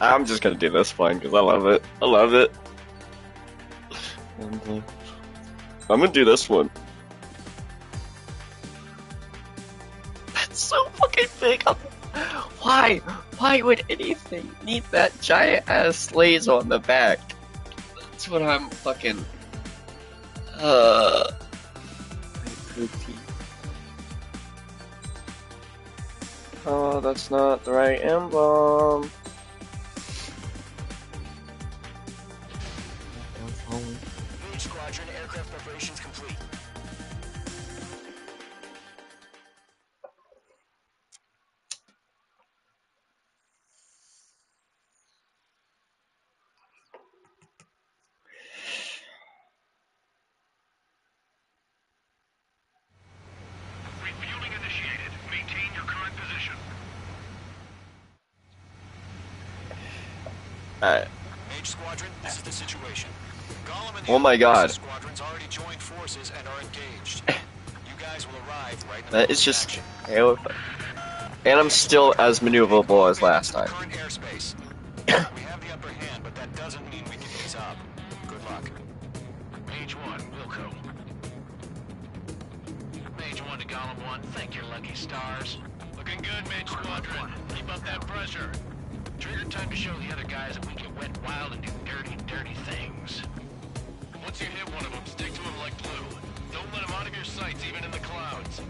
Speaker 1: I'm just gonna do this one because I love it. I love it. I'm gonna do this one. That's so fucking big. Why? Why would anything need that giant ass laser on the back? That's what I'm fucking. Oh, that's not the right emblem.
Speaker 8: Mage Squadron, aircraft preparations complete.
Speaker 11: Refueling initiated. Maintain your current position.
Speaker 1: Alright.
Speaker 8: Mage Squadron, this is the situation. Gollum and the
Speaker 1: Oh my god.
Speaker 8: squadrons already joined forces and are engaged. You guys will arrive right in the
Speaker 1: That is just terrifying. And I'm still as maneuverable as last time.
Speaker 8: current airspace. We have the upper hand, but that doesn't mean we can ease up. Good luck.
Speaker 10: Mage 1, Wilco. Mage 1 to Gollum 1, thank your lucky stars. Looking good, Mage Squadron. Keep up that pressure. Trigger time to show the other guys that we can wet wild and do dirty, dirty things. Once you hit one of them, stick to him like glue. Don't let him out of your sights, even in the clouds.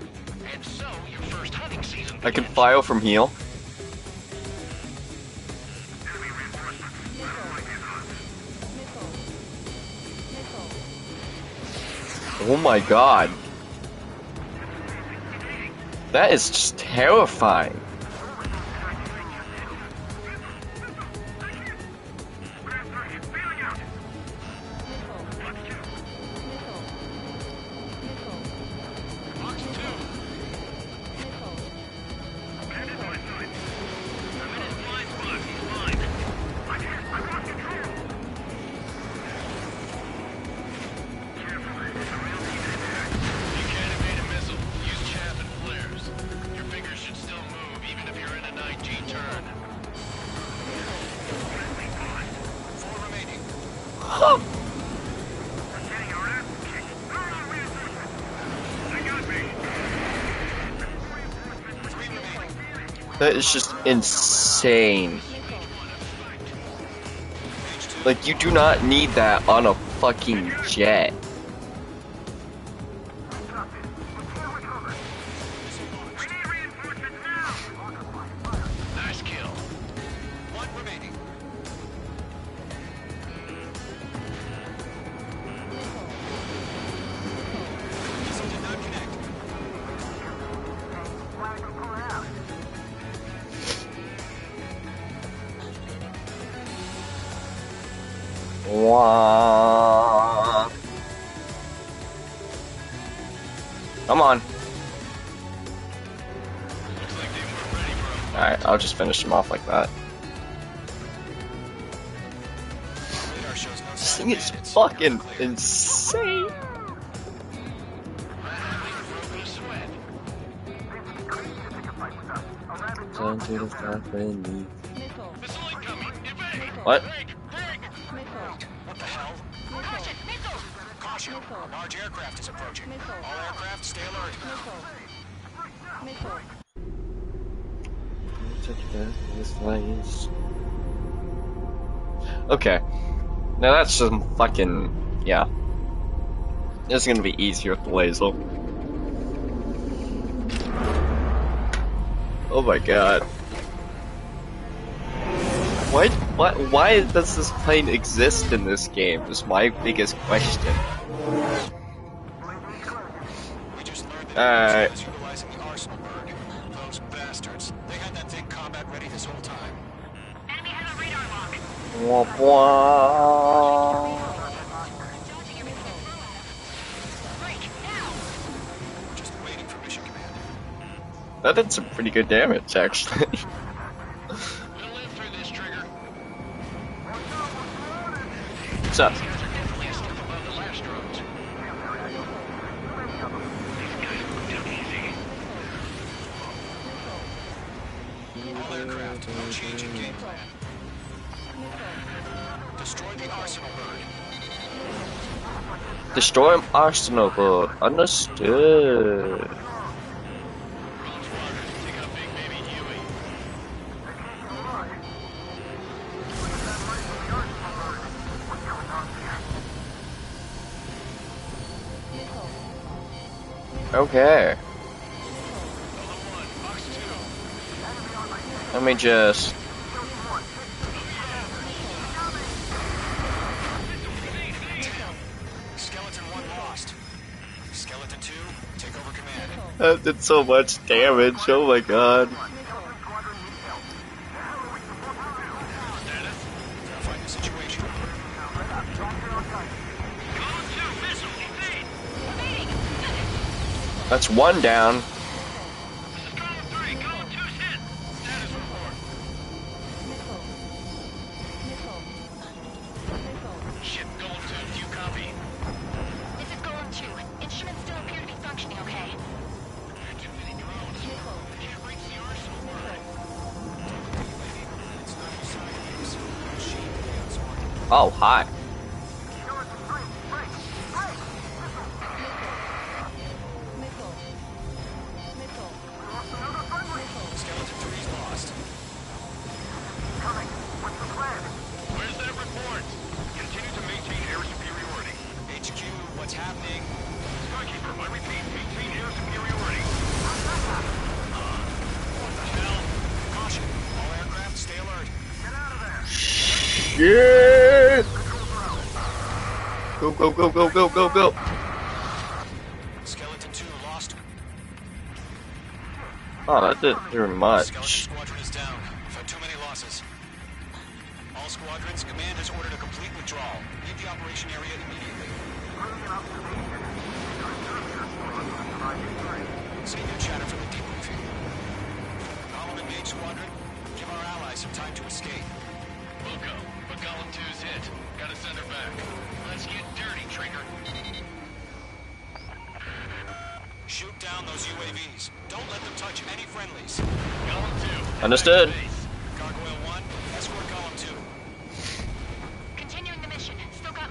Speaker 10: And so, your first hunting season
Speaker 1: I can file from heel. Oh my god. That is just terrifying. That is just insane. Like, you do not need that on a fucking jet.
Speaker 10: Nice kill. One remaining. Missile did not connect.
Speaker 1: Wah. Come on. Alright, I'll just finish him off like that. This thing is fucking insane. What?
Speaker 8: What the hell? Caution! A large aircraft is approaching. All aircraft, stay alert.
Speaker 1: Okay. Now that's some fucking... yeah. This is gonna be easier with the laser. Oh my god. Why does this plane exist in this game? Is my biggest question. Alright.
Speaker 8: Utilizing the arsenal bird. Those bastards. They had that thing combat ready this whole time.
Speaker 12: Enemy has a radar lock.
Speaker 1: Wah, wah.
Speaker 8: Just waiting for mission command.
Speaker 1: That did some pretty good damage, actually.
Speaker 10: We'll live through this, Trigger.
Speaker 1: What's up?
Speaker 10: These guys are definitely a step above the last drones. These guys took easy.
Speaker 8: All aircraft, no change in game plan. Destroy the arsenal bird.
Speaker 1: Destroy an arsenal board. Understood.
Speaker 10: Take out Big Baby Huey.
Speaker 1: Okay. Let me just...
Speaker 8: Skeleton 1 lost. Skeleton 2, take over command.
Speaker 1: That did so much damage, oh my god.
Speaker 8: Verifying the situation.
Speaker 1: That's one down.
Speaker 10: Ship Golem 2, do you copy?
Speaker 12: This is Golem 2. Instruments still appear to be functioning okay.
Speaker 10: Too many drones. They can't reach the arsenal bird.
Speaker 1: Oh, hi.
Speaker 8: Skeleton 3's lost.
Speaker 10: Where's that report?
Speaker 11: Continue to maintain air superiority.
Speaker 8: HQ, what's happening?
Speaker 11: Skykeeper, I repeat, maintain air superiority.
Speaker 8: What the hell? Caution. All aircraft, stay alert.
Speaker 1: Yeah! Go, go, go, go, go, go, go.
Speaker 8: Skeleton 2 lost.
Speaker 1: Oh, that didn't do
Speaker 8: Skeleton
Speaker 1: much.
Speaker 8: squadron is down. We've had too many losses. All squadrons, command has ordered a complete withdrawal. Leave the operation area immediately. Save your chatter for the debriefing. Column and Mage Squadron, give our allies some time to escape.
Speaker 10: We'll go, but Golem 2's hit. Gotta send her back. Let's get dirty, Trigger.
Speaker 8: Shoot down those UAVs. Don't let them touch any friendlies.
Speaker 10: Golem 2.
Speaker 1: Understood.
Speaker 8: Gargoyle 1, escort Column 2.
Speaker 12: Continuing the mission. Still got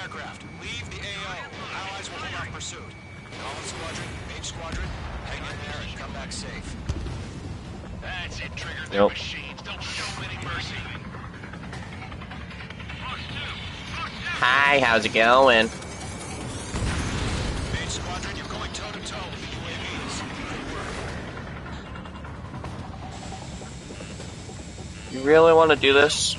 Speaker 8: aircraft. Leave the AO. Allies will hold off pursuit. Golem Squadron, Mage Squadron, hang in there and come back safe.
Speaker 10: That's it, Trigger. Their machines don't show any mercy.
Speaker 1: Hi, how's it going?
Speaker 8: Mage Squadron, you're going toe-to-toe with the UAVs. Good work.
Speaker 1: You really want to do this?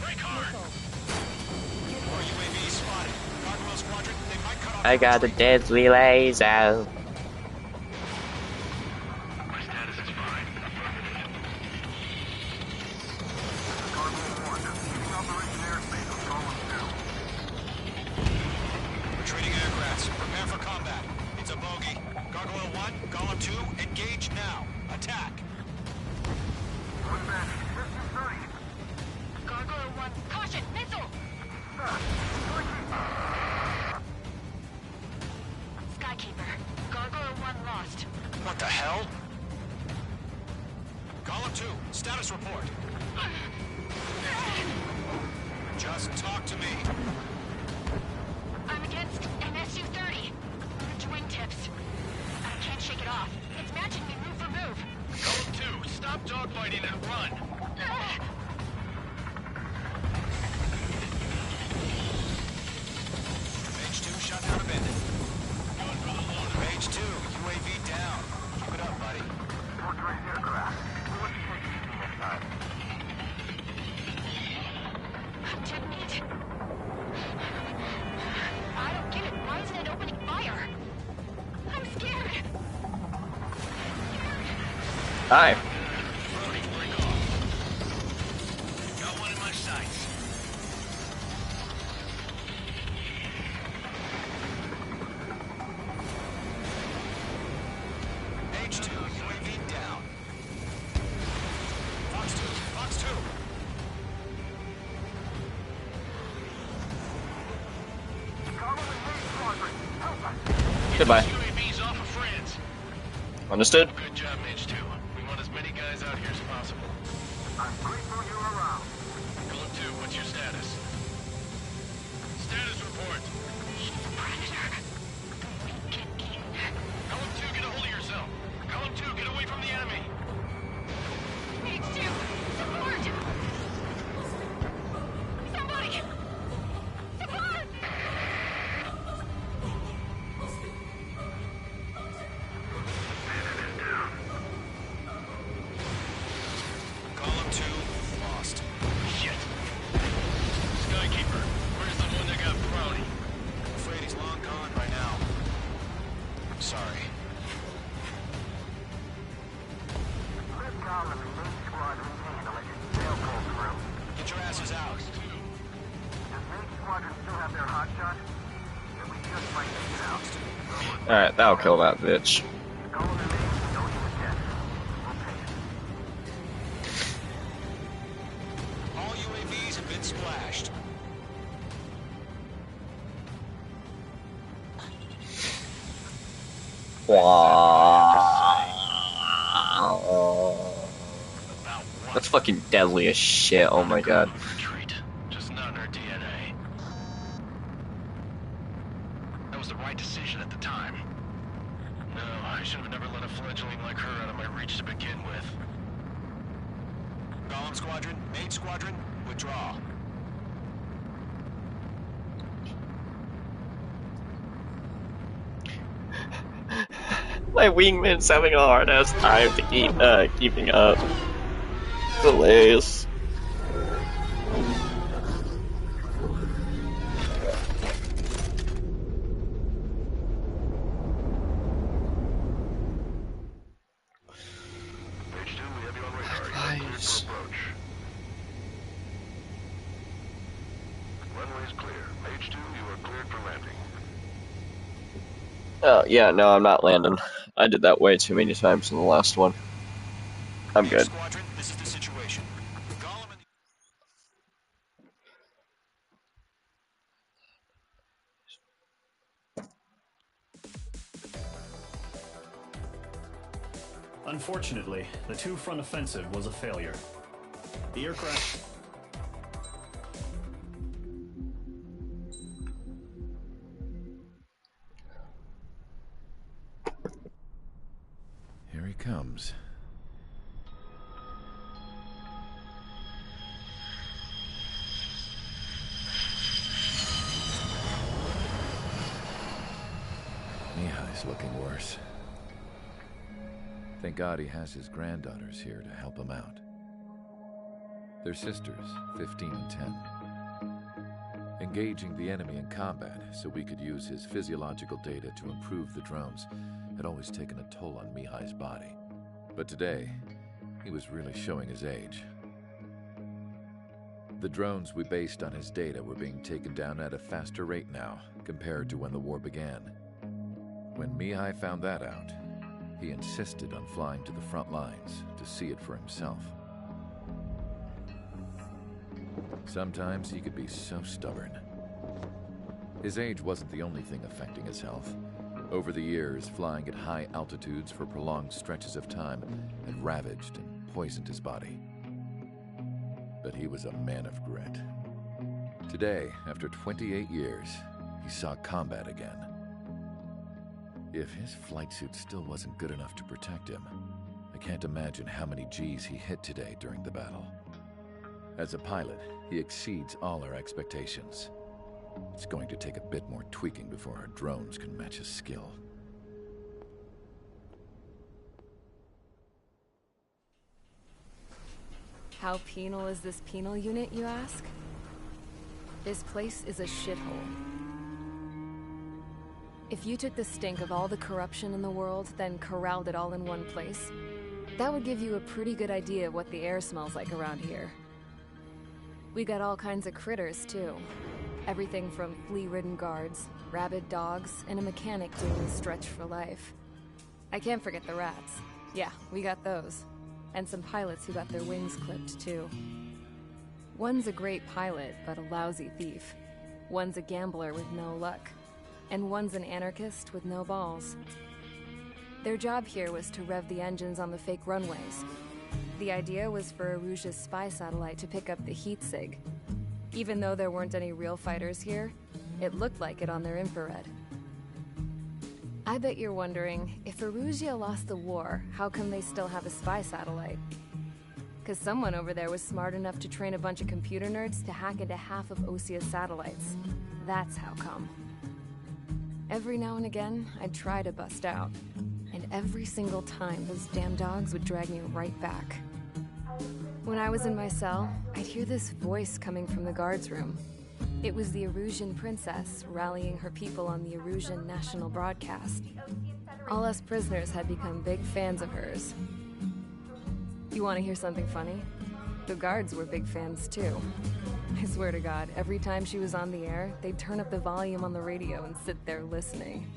Speaker 1: I got a deadly laser.
Speaker 8: Retreating aircrafts, prepare for combat. It's a bogey. Gargoyle 1, Golem 2, engage now. Attack.
Speaker 12: Gargoyle 1, caution, missile! Skykeeper, Gargoyle 1 lost.
Speaker 8: What the hell? Golem 2, status report. Just talk to me.
Speaker 12: I'm against MSU-30. The wingtips. I can't shake it off. It's matching me move for move.
Speaker 10: Golem 2, stop dogfighting and run.
Speaker 8: Mage 2, shut down abandoned. Mage 2, UAV down. Keep it up, buddy.
Speaker 12: I'm taking it. I don't get it. Why isn't it opening fire? I'm scared.
Speaker 1: Hi.
Speaker 10: Got one in my sights.
Speaker 8: Mage 2, UAV down. Fox 2, Fox 2.
Speaker 1: Goodbye.
Speaker 10: UAVs off of France.
Speaker 1: Understood?
Speaker 10: Good job, Mage 2. We want as many guys out here as possible.
Speaker 11: I'm grateful you're around.
Speaker 10: Golem 2, what's your status? Status report. Golem 2, get a hold of yourself. Golem 2, get away from the enemy.
Speaker 12: Mage 2, support! Somebody! Support!
Speaker 8: Golem 2, lost.
Speaker 10: Shit. Skykeeper, where's the one that got Brownie?
Speaker 8: I'm afraid he's long gone by now. Sorry.
Speaker 11: Let Golem and Mage Squadron handle it. They'll pull through.
Speaker 8: Get your asses out.
Speaker 11: Does Mage Squadron still have their hotshot? Then we just might make it out.
Speaker 1: Alright, that'll kill that bitch.
Speaker 11: Golem and Mage know you again. We'll take it.
Speaker 8: All UAVs have been splashed.
Speaker 1: Wow. That's fucking deadly as shit, oh my god.
Speaker 10: Retreat. Just not in our DNA. That was the right decision at the time. No, I should have never let a fledgling like her out of my reach to begin with.
Speaker 8: Golem Squadron, Mage Squadron, withdraw.
Speaker 1: My wingman's having a hard ass time to keeping up. Delays.
Speaker 11: Mage 2, we have you on radar. You're cleared
Speaker 1: Nice.
Speaker 11: for approach. Runway's clear. Mage 2, you are cleared for landing.
Speaker 1: Oh, yeah, no, I'm not landing. I did that way too many times in the last one. I'm good.
Speaker 8: Squadron, this is the situation. Golem and
Speaker 5: Unfortunately, the two-front offensive was a failure. The aircraft...
Speaker 14: is looking worse. Thank God he has his granddaughters here to help him out. They're sisters, 15 and 10. Engaging the enemy in combat so we could use his physiological data to improve the drones had always taken a toll on Mihai's body. But today, he was really showing his age. The drones we based on his data were being taken down at a faster rate now compared to when the war began. When Mihai found that out, he insisted on flying to the front lines to see it for himself. Sometimes he could be so stubborn. His age wasn't the only thing affecting his health. Over the years, flying at high altitudes for prolonged stretches of time had ravaged and poisoned his body. But he was a man of grit. Today, after 28 years, he saw combat again. If his flight suit still wasn't good enough to protect him, I can't imagine how many G's he hit today during the battle. As a pilot, he exceeds all our expectations. It's going to take a bit more tweaking before our drones can match his skill.
Speaker 2: How penal is this penal unit, you ask? This place is a shithole. If you took the stink of all the corruption in the world, then corralled it all in one place, that would give you a pretty good idea of what the air smells like around here. We got all kinds of critters, too. Everything from flea-ridden guards, rabid dogs, and a mechanic doing stretch for life. I can't forget the rats. Yeah, we got those. And some pilots who got their wings clipped, too. One's a great pilot, but a lousy thief. One's a gambler with no luck. And one's an anarchist with no balls. Their job here was to rev the engines on the fake runways. The idea was for Erusia's spy satellite to pick up the heat sig. Even though there weren't any real fighters here, it looked like it on their infrared. I bet you're wondering, if Erusia lost the war, how come they still have a spy satellite? Because someone over there was smart enough to train a bunch of computer nerds to hack into half of Osia's satellites. That's how come. Every now and again, I'd try to bust out. And every single time, those damn dogs would drag me right back. When I was in my cell, I'd hear this voice coming from the guards room. It was the Erusian princess rallying her people on the Erusian national broadcast. All us prisoners had become big fans of hers. You want to hear something funny? The guards were big fans too. I swear to God, every time she was on the air, they'd turn up the volume on the radio and sit there listening.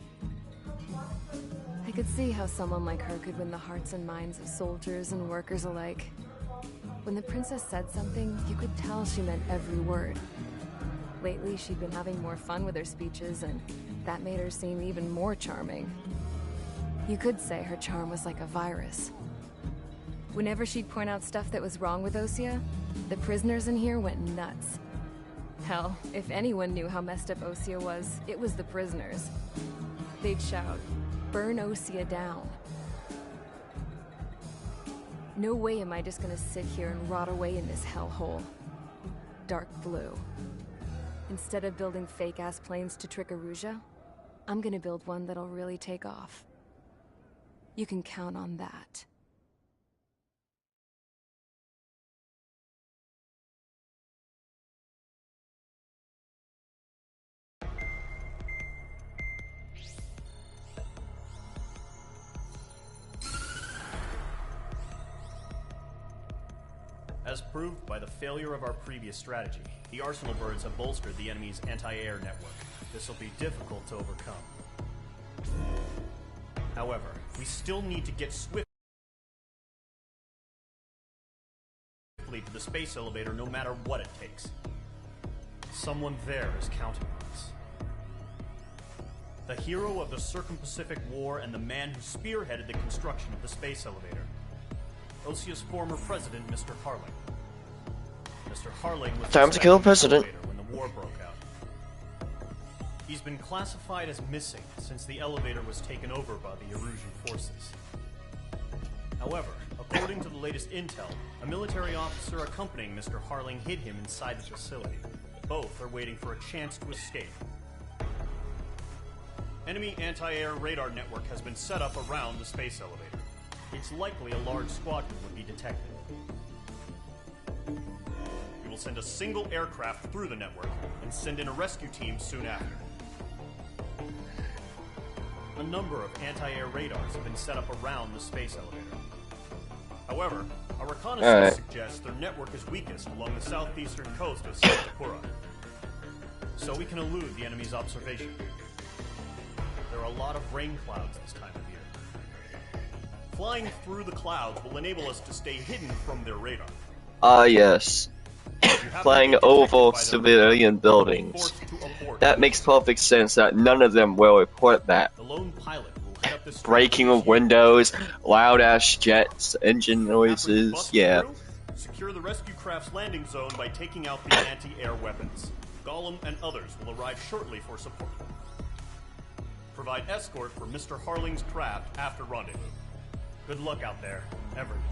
Speaker 2: I could see how someone like her could win the hearts and minds of soldiers and workers alike. When the princess said something, you could tell she meant every word. Lately, she'd been having more fun with her speeches, and that made her seem even more charming. You could say her charm was like a virus. Whenever she'd point out stuff that was wrong with Osia, the prisoners in here went nuts. Hell, if anyone knew how messed up Osia was, it was the prisoners. They'd shout, "Burn Osia down." No way am I just gonna sit here and rot away in this hellhole. Dark blue. Instead of building fake-ass planes to trick Erusia, I'm gonna build one that'll really take off. You can count on that.
Speaker 5: As proved by the failure of our previous strategy, the Arsenal birds have bolstered the enemy's anti-air network. This will be difficult to overcome. However, we still need to get swiftly to the space elevator no matter what it takes. Someone there is counting on us. The hero of the Circum-Pacific War and the man who spearheaded the construction of the space elevator. Osia's former president, Mr. Harling. Mr. Harling was
Speaker 1: time to kill the president
Speaker 5: when the war broke out. He's been classified as missing since the elevator was taken over by the Erusian forces. However, according to the latest intel, a military officer accompanying Mr. Harling hid him inside the facility. Both are waiting for a chance to escape. enemy anti-air radar network has been set up around the space elevator. It's likely a large squadron would be detected. We will send a single aircraft through the network and send in a rescue team soon after. A number of anti-air radars have been set up around the space elevator. However, our reconnaissance suggests their network is weakest along the southeastern coast of Santa Pura, so we can elude the enemy's observation. There are a lot of rain clouds this time of year. Flying through the clouds will enable us to stay hidden from their radar.
Speaker 1: Yes. Flying over civilian buildings. That makes perfect sense that none of them will report that.
Speaker 5: The lone pilot will head up this
Speaker 1: Breaking of windows, loud ass jets, engine noises, yeah.
Speaker 5: Secure the rescue craft's landing zone by taking out the anti-air weapons. Gollum and others will arrive shortly for support. Provide escort for Mr. Harling's craft after rendezvous. Good luck out there, everyone.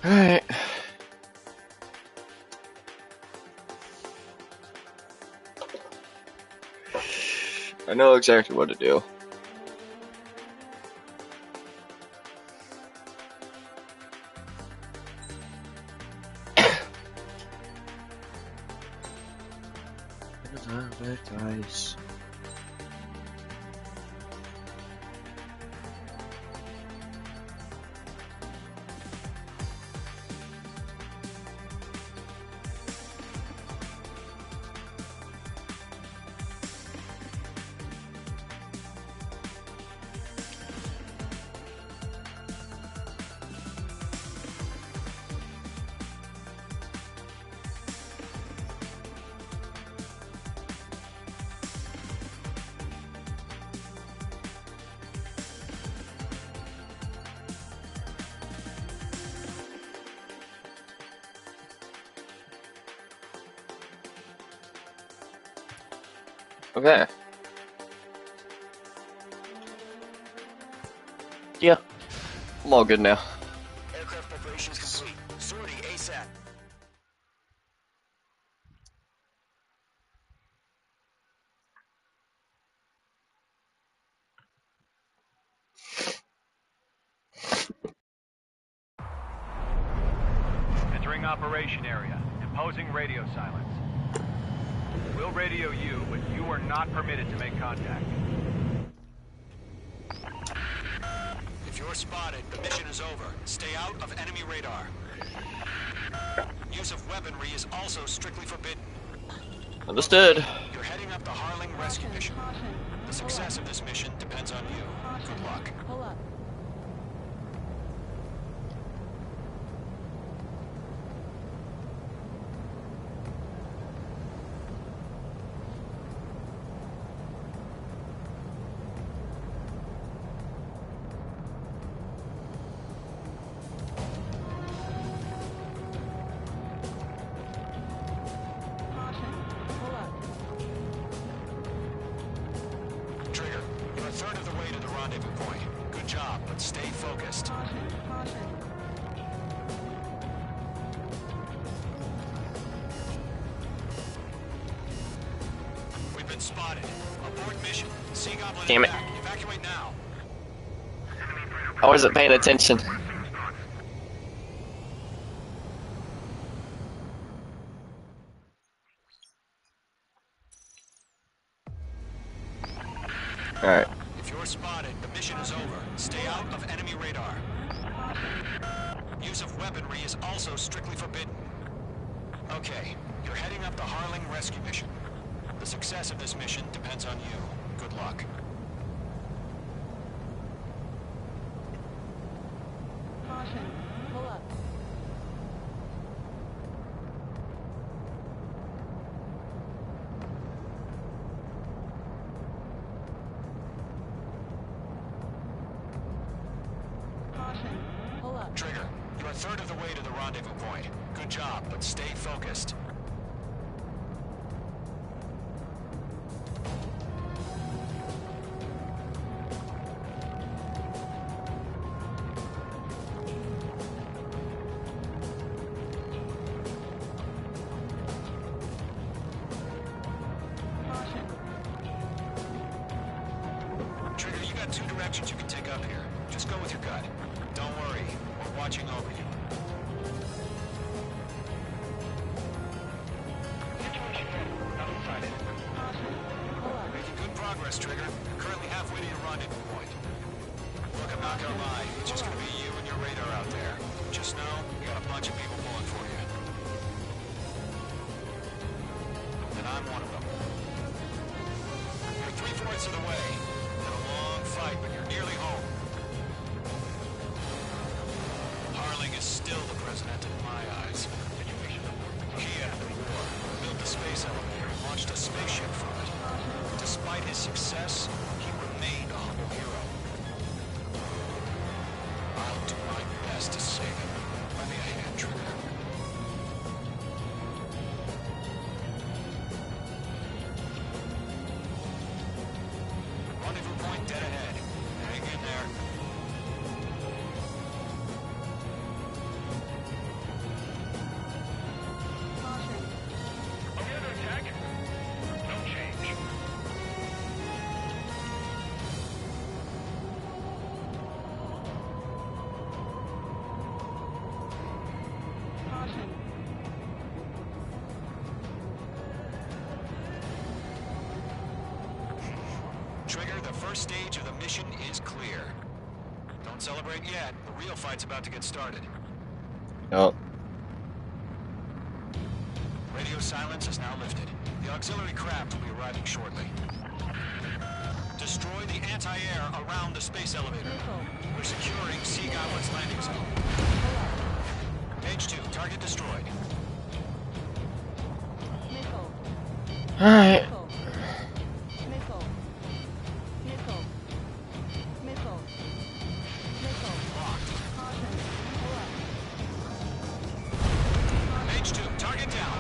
Speaker 1: Alright. I know exactly what to do. Guys. Okay. Yeah. I'm all good now.
Speaker 8: Aircraft preparations complete. Sortie ASAP.
Speaker 9: Entering operation area. Imposing radio silence. We'll radio you, but you are not permitted to make contact.
Speaker 8: If you're spotted, the mission is over. Stay out of enemy radar. Use of weaponry is also strictly forbidden.
Speaker 1: Understood.
Speaker 8: You're heading up the Harling rescue mission. The success of this mission depends on you. Good luck.
Speaker 2: Pull up.
Speaker 8: Trigger, you're a third of the way to the rendezvous point. Good job, but stay focused. We've been spotted. Abort mission. Sea Goblin
Speaker 1: Damn it.
Speaker 8: back. Evacuate now.
Speaker 1: I wasn't paying attention. Alright.
Speaker 8: If you're spotted, the mission is over. Stay out of enemy radar. Use of weaponry is also strictly forbidden. Okay, you're heading up the Harling rescue mission. The success of this mission depends on you. Good luck.
Speaker 2: Pull up. Pull up.
Speaker 8: Trigger, you're a third of the way to the rendezvous point. Good job, but stay focused. Trigger, you got 2 directions you can take up here. Just go with your gut. Don't worry, we're watching over you. Making good progress, Trigger. You're currently halfway to your rendezvous point. Look, I'm not gonna lie. It's just gonna be you and your radar out there. Just know, you got a bunch of people pulling for you. And I'm one of them. You're 3/4 of the way. Been a long fight, but you're nearly home. Harling is still the president in my eyes. He ended the war, built the space elevator, launched a spaceship from it. Despite his success, he remained a humble hero. I'll do my best to save him. Lend me a hand, Trigger. Rendezvous point dead ahead. Hang in there.
Speaker 10: Are we under attack? No change.
Speaker 8: Trigger, the first stage of the mission is clear. Don't celebrate yet. The real fight's about to get started.
Speaker 1: Oh.
Speaker 8: Radio silence is now lifted. The auxiliary craft will be arriving shortly. Destroy the anti-air around the space elevator. We're securing Sea Goblin's landing zone. Page 2, target destroyed.
Speaker 1: Alright.
Speaker 8: Page 2, target down.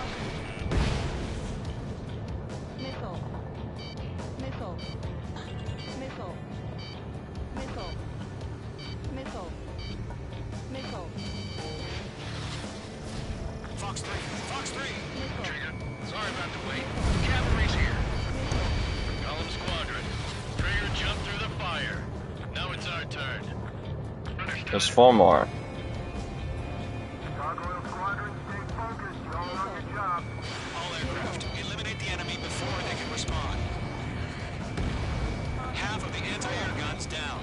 Speaker 8: Fox 3, Fox 3.
Speaker 10: Trigger, sorry about the wait. Cavalry's here. Golem Squadron. Trigger jumped through the fire. Now it's our turn.
Speaker 1: There's 4 more.
Speaker 7: Gargoyle Squadron, stay focused. You're all on your job.
Speaker 8: All aircraft, eliminate the enemy before they can respond. Half of the anti-air guns down.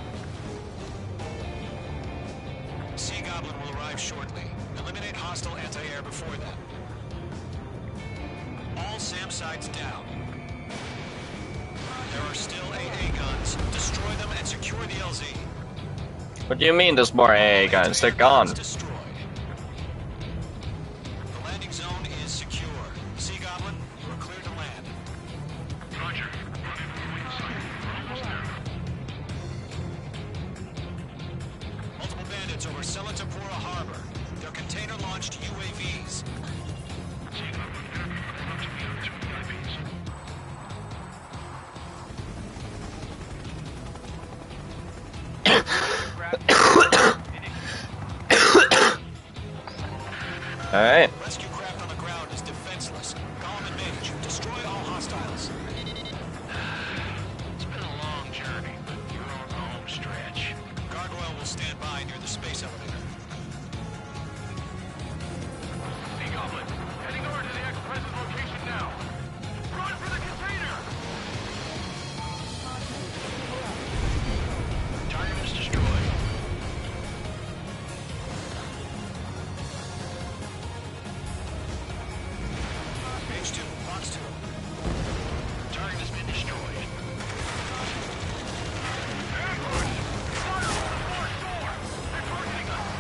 Speaker 8: Sea Goblin will arrive shortly. Eliminate hostile anti-air before then. All SAM sites down. There are still AA guns. Destroy them and secure the LZ.
Speaker 1: What do you mean there's more AA guns? They're gone.
Speaker 8: Destroyed. The landing zone is secure. Sea Goblin, we're clear to land.
Speaker 10: Roger. Rendezvous in sight. We're almost there.
Speaker 8: Multiple bandits over Selatapura Harbor. They're container-launched UAVs.
Speaker 1: Alright.
Speaker 8: Rescue craft on the ground is defenseless. Golem and Mage, destroy all hostiles.
Speaker 10: It's been a long journey, but you're on the home stretch.
Speaker 8: Gargoyle will stand by near the space elevator.
Speaker 10: Sea Goblin, heading over to the ex-present location now. Run for the container! Target is destroyed.
Speaker 8: Page 2, Box 2.
Speaker 10: Target has been destroyed. Airport! Fire on the fourth floor! They're targeting us!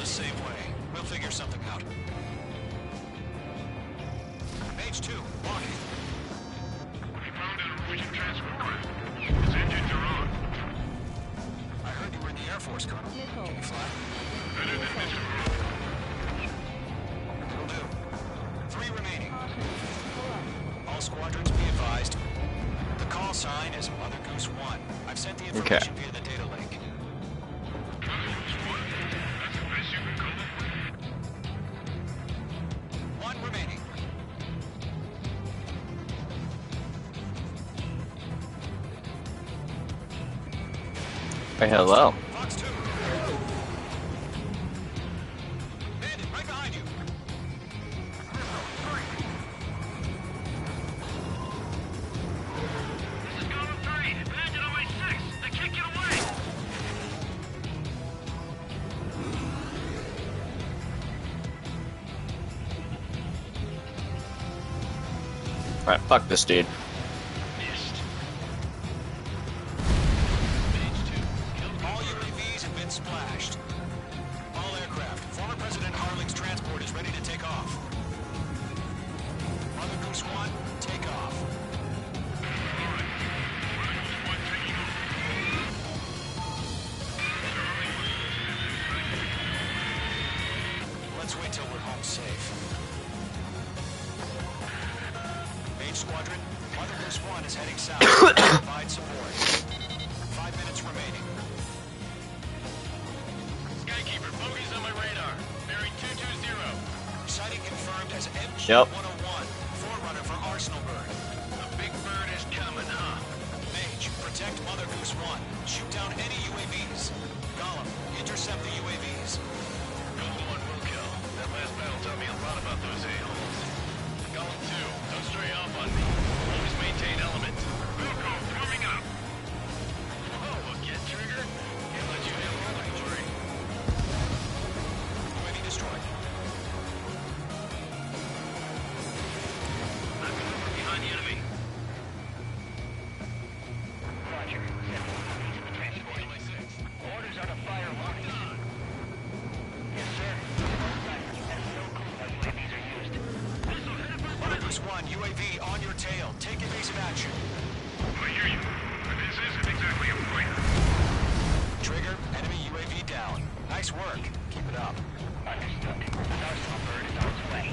Speaker 8: a safe way. We'll figure something out. Mage 2, walking.
Speaker 11: We found an Erusian transport craft. Its engines are on.
Speaker 8: I heard you were in the Air Force, Colonel. Can you fly?
Speaker 11: Better than Mr. Rook.
Speaker 8: Will do. 3 remaining. All squadrons be advised. The call sign is Mother Goose 1. I've sent the information via the data link.
Speaker 11: Mother Goose 1? That's the best you can call it?
Speaker 8: 1 remaining.
Speaker 1: Hey, hello.
Speaker 8: Fox 2. Bandit, right behind you.
Speaker 10: This is Golem 3. Bandit on my 6. They can't get away.
Speaker 1: Alright, fuck this dude.
Speaker 8: All UAVs have been splashed. All aircraft. Former President Harling's transport is ready to take off. Mother Goose 1, take off. Let's wait till we're home safe. Mage Squadron, Mother Goose 1 is heading south. Provide support. 5 minutes remaining.
Speaker 10: Skykeeper, bogey's on my radar. Bearing 220.
Speaker 8: Sighting confirmed as MG-101,
Speaker 1: Yep.
Speaker 8: forerunner for Arsenal Bird.
Speaker 10: The big bird is coming, huh?
Speaker 8: Mage, protect Mother Goose 1. Shoot down any UAVs. Golem, intercept the UAVs.
Speaker 10: Golem 1 will kill. That last battle taught me a lot about those a-holes. Golem 2, don't stray off on me. Always maintain element. Wilco, coming up. Whoa, again, Trigger? Can't let you handle all the glory.
Speaker 8: UAV destroyed.
Speaker 10: I'm over behind the enemy.
Speaker 8: Roger.
Speaker 10: Orders are to fire rockets.
Speaker 8: Yes, sir. UAVs are used. Mother Goose 1, UAV on your tail. Take evasive action.
Speaker 11: I hear you. But this isn't exactly a fight.
Speaker 8: Trigger, enemy UAV down. Nice work. Keep it up.
Speaker 10: Understood. The Arsenal Bird is on its way.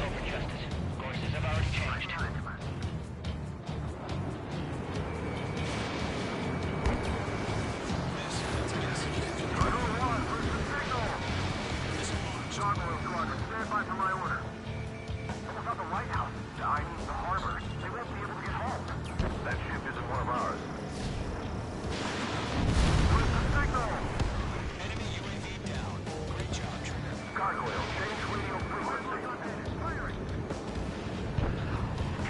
Speaker 10: Over justice. Courses have already changed.
Speaker 7: Gargoyle Squadron, stand by for my order. Someone's at the lighthouse. I mean the harbor. They won't be able to get home. That ship isn't one of ours. Where's the signal?
Speaker 8: Enemy UAV down. Great job, Trigger.
Speaker 7: Gargoyle, change radio frequency. Firing.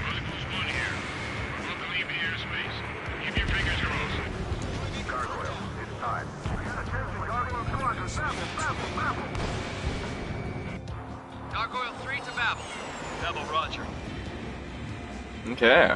Speaker 11: Mother Goose 1 here. We're about to leave the airspace. Keep your fingers crossed.
Speaker 7: Gargoyle, it's time. Attention, Gargoyle Squadron, babble.
Speaker 9: Gargoyle 3 to Babel.
Speaker 10: Babel, roger.
Speaker 1: Okay.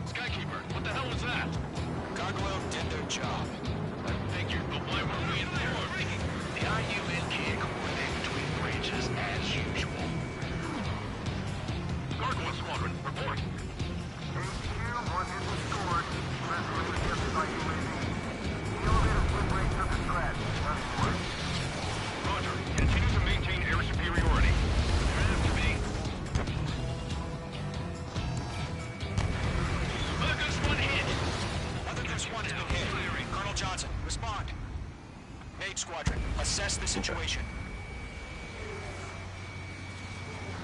Speaker 10: Skykeeper, what the hell was that?
Speaker 8: Gargoyle did their job.
Speaker 10: I figured, but why were we informed?
Speaker 8: The IUN can't coordinate between branches as usual.
Speaker 11: Gargoyle Squadron, report.
Speaker 7: HQ, one hit was scored. Resolute attempted by UAV. The elevator flip rate took a scratch. Unfortunate.
Speaker 11: Roger. Continue to maintain air superiority.
Speaker 10: There have to be. Mother Goose 1 hit.
Speaker 8: Mother Goose 1 has been hit. Colonel Johnson, respond. Mage Squadron, assess the situation.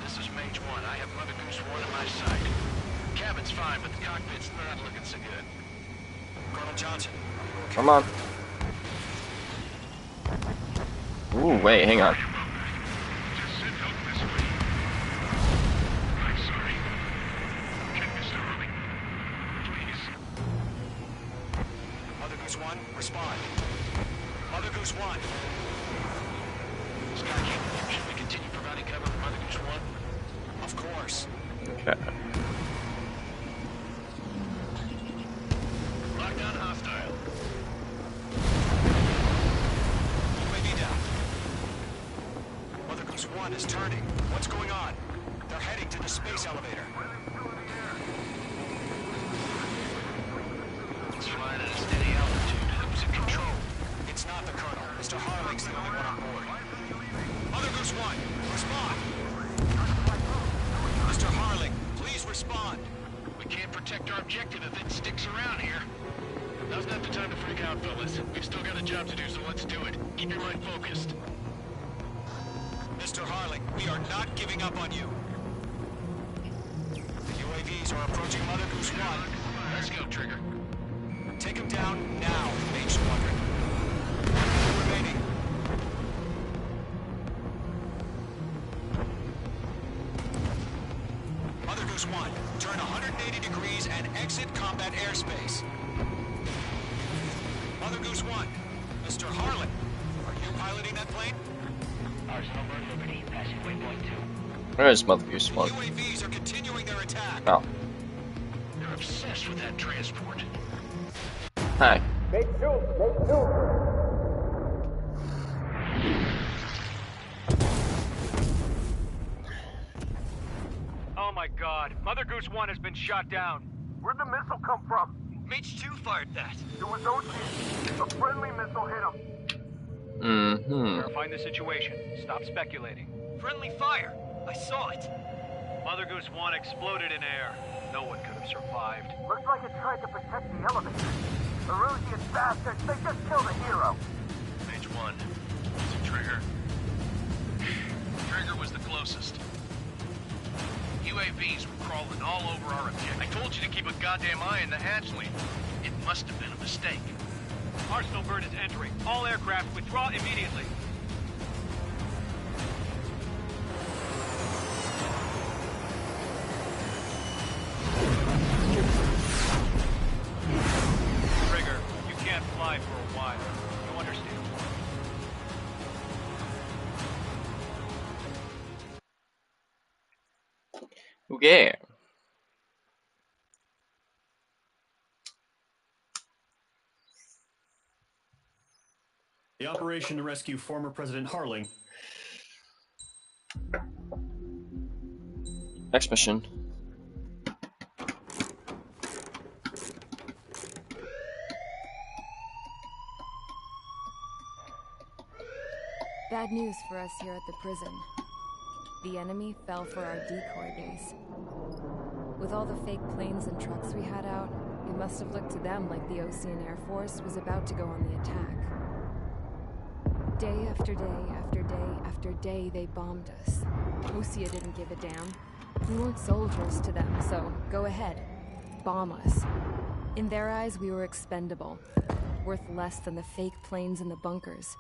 Speaker 10: This is Mage 1. I have Mother Goose 1 in my sight. Cabin's fine, but the cockpit's not looking so good.
Speaker 8: Colonel Johnson.
Speaker 1: Come on. Ooh, wait, hang on.
Speaker 11: Just send help this way. I'm sorry. Can Mr. Hurley, please?
Speaker 8: Goose 1, respond. Mother Goose 1.
Speaker 10: Sky King, should we continue providing cover for Mother Goose 1?
Speaker 8: Of course.
Speaker 1: Okay.
Speaker 10: Lockdown hostile.
Speaker 8: UAV down. Mother Goose 1 is turning. What's going on? They're heading to the space elevator.
Speaker 10: It's flying at a steady altitude. Who's in control?
Speaker 8: It's not the Colonel. Mr. Harling's the only one on board. Mother Goose 1, respond! Mr. Harling, please respond.
Speaker 10: We can't protect our objective if it sticks around here. Now's not the time to freak out, fellas. We've still got a job to do, so let's do it. Keep your mind focused.
Speaker 8: Mr. Harling, we are not giving up on you. The UAVs are approaching Mother Goose 1.
Speaker 10: Let's go, Trigger.
Speaker 8: Take him down now, Mage Squadron. Remaining. Mother Goose 1, turn 180 degrees and exit combat airspace. Mother Goose 1, Mr. Harlan, are you piloting that plane?
Speaker 10: Arsenal Bird Liberty, passing waypoint 2.
Speaker 1: Where is Mother Goose 1?
Speaker 8: UAVs are continuing their attack.
Speaker 1: Oh.
Speaker 10: They're obsessed with that transport.
Speaker 1: Hi.
Speaker 7: Make two.
Speaker 9: Oh my god, Mother Goose 1 has been shot down.
Speaker 7: Where'd the missile come from?
Speaker 8: Mage 2 fired that.
Speaker 7: It was OC. A friendly missile hit him.
Speaker 1: Mm-hmm.
Speaker 9: Verifying the situation. Stop speculating.
Speaker 8: Friendly fire. I saw it.
Speaker 9: Mother Goose 1 exploded in air. No one could have survived.
Speaker 7: Looks like it tried to protect the elevator. The Rusian bastards, they just killed a hero.
Speaker 10: Mage 1. Is it Trigger? Trigger was the closest. UAVs were crawling all over our objective. I told you to keep a goddamn eye in the hatchling. It must have been a mistake.
Speaker 9: Arsenal Bird is entering. All aircraft withdraw immediately. Trigger, you can't fly for a while. You understand?
Speaker 1: Okay.
Speaker 5: The operation to rescue former President Harling.
Speaker 1: Next mission.
Speaker 2: Bad news for us here at the prison. The enemy fell for our decoy base. With all the fake planes and trucks we had out, it must have looked to them like the Ocean Air Force was about to go on the attack. Day after day after day after day, they bombed us. Osea didn't give a damn. We weren't soldiers to them, so go ahead. Bomb us. In their eyes, we were expendable. Worth less than the fake planes in the bunkers.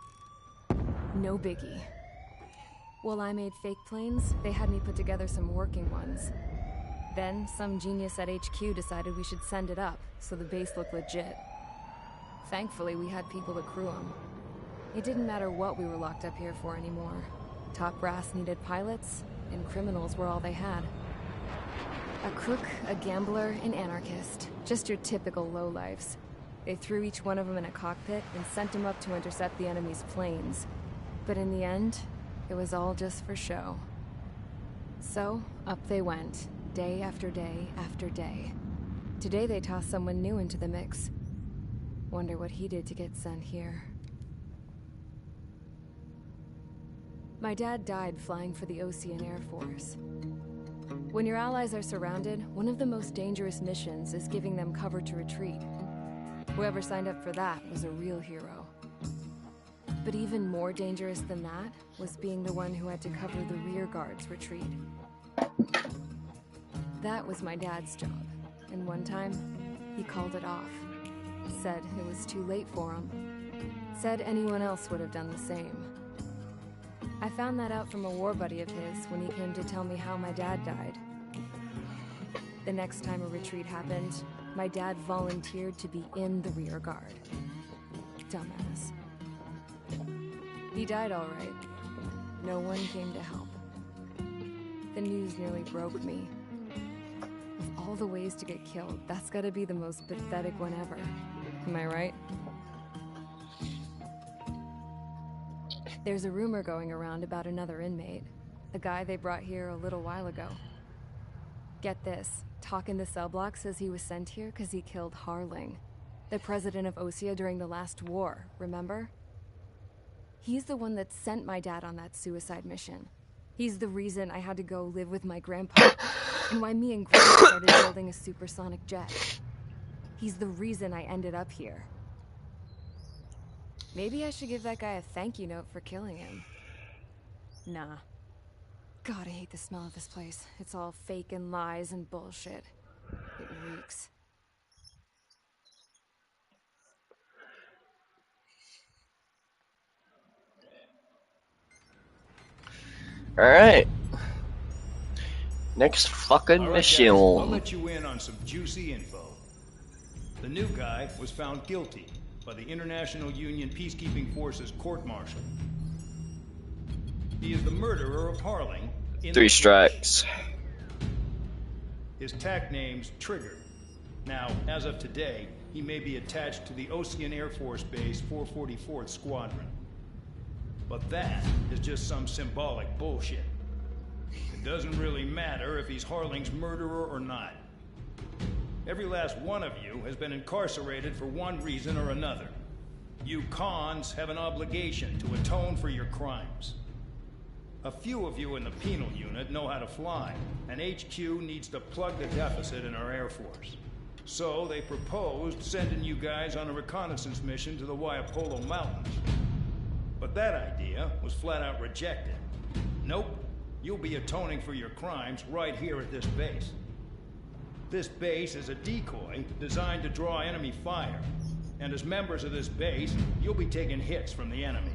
Speaker 2: No biggie. While I made fake planes, they had me put together some working ones. Then, some genius at HQ decided we should send it up, so the base looked legit. Thankfully, we had people to crew them. It didn't matter what we were locked up here for anymore. Top brass needed pilots, and criminals were all they had. A crook, a gambler, an anarchist. Just your typical lowlifes. They threw each one of them in a cockpit and sent them up to intercept the enemy's planes. But in the end, it was all just for show. So, up they went, day after day after day. Today they tossed someone new into the mix. Wonder what he did to get sent here. My dad died flying for the Ocean Air Force. When your allies are surrounded, one of the most dangerous missions is giving them cover to retreat. Whoever signed up for that was a real hero. But even more dangerous than that was being the one who had to cover the rear guard's retreat. That was my dad's job, and one time, he called it off. Said it was too late for him. Said anyone else would have done the same. I found that out from a war buddy of his when he came to tell me how my dad died. The next time a retreat happened, my dad volunteered to be in the rear guard. Dumbass. He died all right. No one came to help. The news nearly broke me. Of all the ways to get killed, that's gotta be the most pathetic one ever. Am I right? There's a rumor going around about another inmate. A guy they brought here a little while ago. Get this. Talk in the cell block says he was sent here because he killed Harling, the president of Osea during the last war, remember? He's the one that sent my dad on that suicide mission. He's the reason I had to go live with my grandpa, and why me and Grandpa started building a supersonic jet. He's the reason I ended up here. Maybe I should give that guy a thank you note for killing him. Nah. God, I hate the smell of this place. It's all fake and lies and bullshit. It reeks.
Speaker 1: Alright. Next fucking mission.
Speaker 15: Guys, I'll let you in on some juicy info. The new guy was found guilty by the International Union Peacekeeping Forces court-martial. He is the murderer of Harling.
Speaker 1: 3 strikes.
Speaker 15: His TAC name's Trigger. Now, as of today, he may be attached to the Osean Air Force Base 444th Squadron. But that is just some symbolic bullshit. It doesn't really matter if he's Harling's murderer or not. Every last one of you has been incarcerated for one reason or another. You cons have an obligation to atone for your crimes. A few of you in the penal unit know how to fly, and HQ needs to plug the deficit in our Air Force. So they proposed sending you guys on a reconnaissance mission to the Waiapolo Mountains. But that idea was flat out rejected. Nope, you'll be atoning for your crimes right here at this base. This base is a decoy designed to draw enemy fire, and as members of this base, you'll be taking hits from the enemy.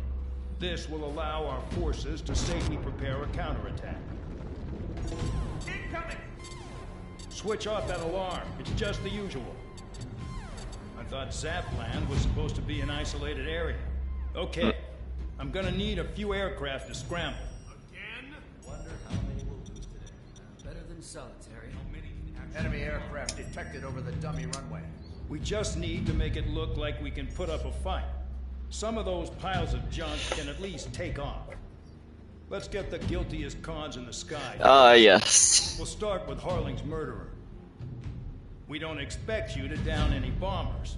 Speaker 15: This will allow our forces to safely prepare a counterattack.
Speaker 7: Incoming!
Speaker 15: Switch off that alarm. It's just the usual. I thought Zapland was supposed to be an isolated area. Okay, I'm gonna need a few aircraft to scramble.
Speaker 6: Again?
Speaker 16: Wonder how many we'll lose today. Better than solitary.
Speaker 6: Enemy aircraft detected over the dummy runway.
Speaker 15: We just need to make it look like we can put up a fight. Some of those piles of junk can at least take off. Let's get the guiltiest cons in the sky.
Speaker 1: Yes.
Speaker 15: We'll start with Harling's murderer. We don't expect you to down any bombers.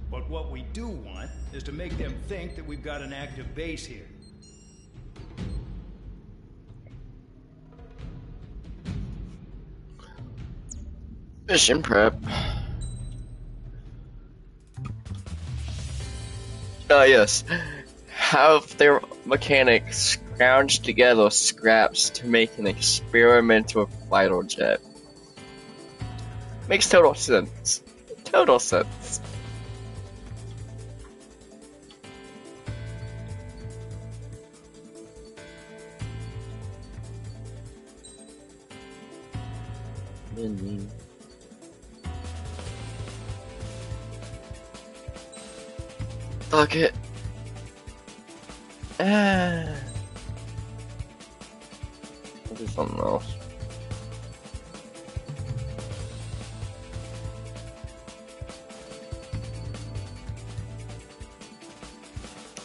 Speaker 15: But what we do want is to make them think that we've got an active base here.
Speaker 1: Mission prep. Yes. Have their mechanics scrounge together scraps to make an experimental fighter jet. Makes total sense. Total sense. Fuck it. I'll do something else.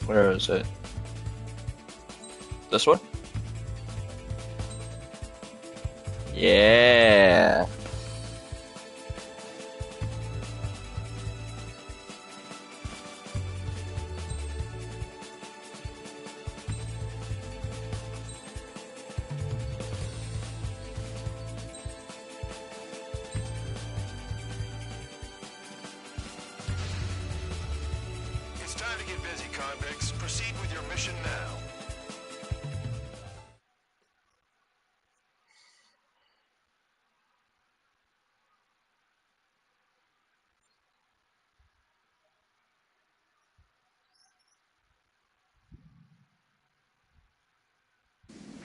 Speaker 1: Where is it? This one? Yeah.
Speaker 10: It's time to get busy, convicts. Proceed with your mission now.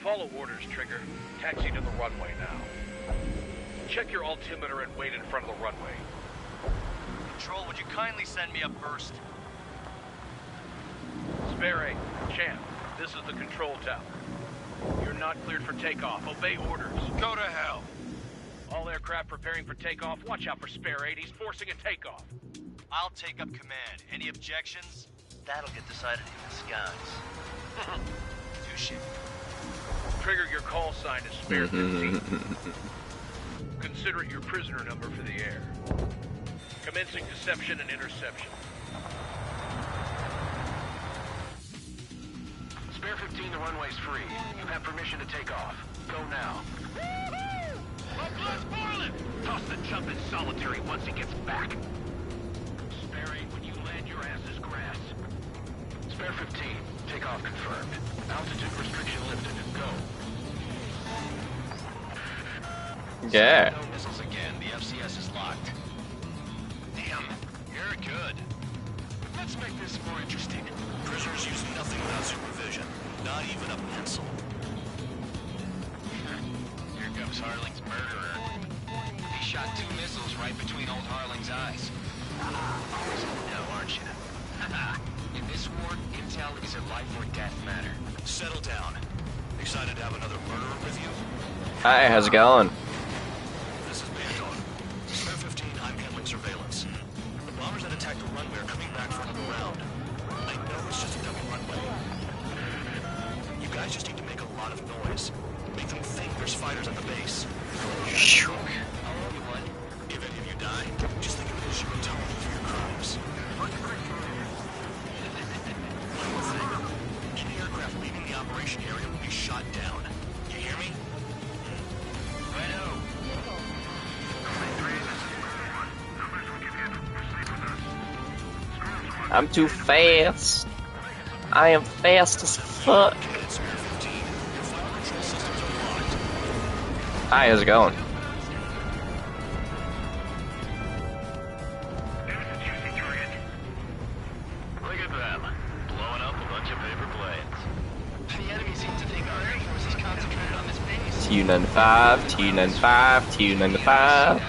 Speaker 9: Follow orders, Trigger. Taxi to the runway now. Check your altimeter and wait in front of the runway.
Speaker 17: Control, would you kindly send me up first?
Speaker 9: Spare 8, Champ, this is the control tower. You're not cleared for takeoff. Obey orders.
Speaker 10: Go to hell.
Speaker 9: All aircraft preparing for takeoff. Watch out for Spare 8. He's forcing a takeoff.
Speaker 8: I'll take up command. Any objections? That'll get decided in the skies. Touche.
Speaker 9: Trigger, your call sign is Spare 15. Consider it your prisoner number for the air. Commencing deception and interception.
Speaker 7: Spare 15, the runway's free. You have permission to take off. Go now. Toss the jump in solitary once he gets back. Spare 8, when you land, your ass is grass. Spare 15, takeoff confirmed. Altitude restriction lifted. Go.
Speaker 1: Yeah.
Speaker 8: No missiles again. The FCS is locked. Damn, you're good. Let's make this more interesting. Prisoners use nothing without supervision. Not even a pencil. Here comes Harling's murderer. He shot 2 missiles right between old Harling's eyes. Always in the know, aren't you? In this war, intel is a life or death matter. Settle down. Excited to have another murderer with you?
Speaker 1: Hi, how's it going?
Speaker 8: This is Bandog. Spare 15, I'm handling surveillance. The bombers that attacked the runway are coming back for another round. I know it's just a dummy runway. You guys just need to make a lot of noise. Make them think there's fighters at the base. I'll owe you one. If any of you die, just think of it as you atone for your crimes. One more thing. Any aircraft leaving the operation area will be shot down. You hear me? Righto.
Speaker 1: I'm too fast. I am fast as fuck. Hi, how's it going?
Speaker 8: Look at them. Blowing up a bunch of paper planes. The enemy seems to think our air force is concentrated on this base.
Speaker 1: T95, T95, T95.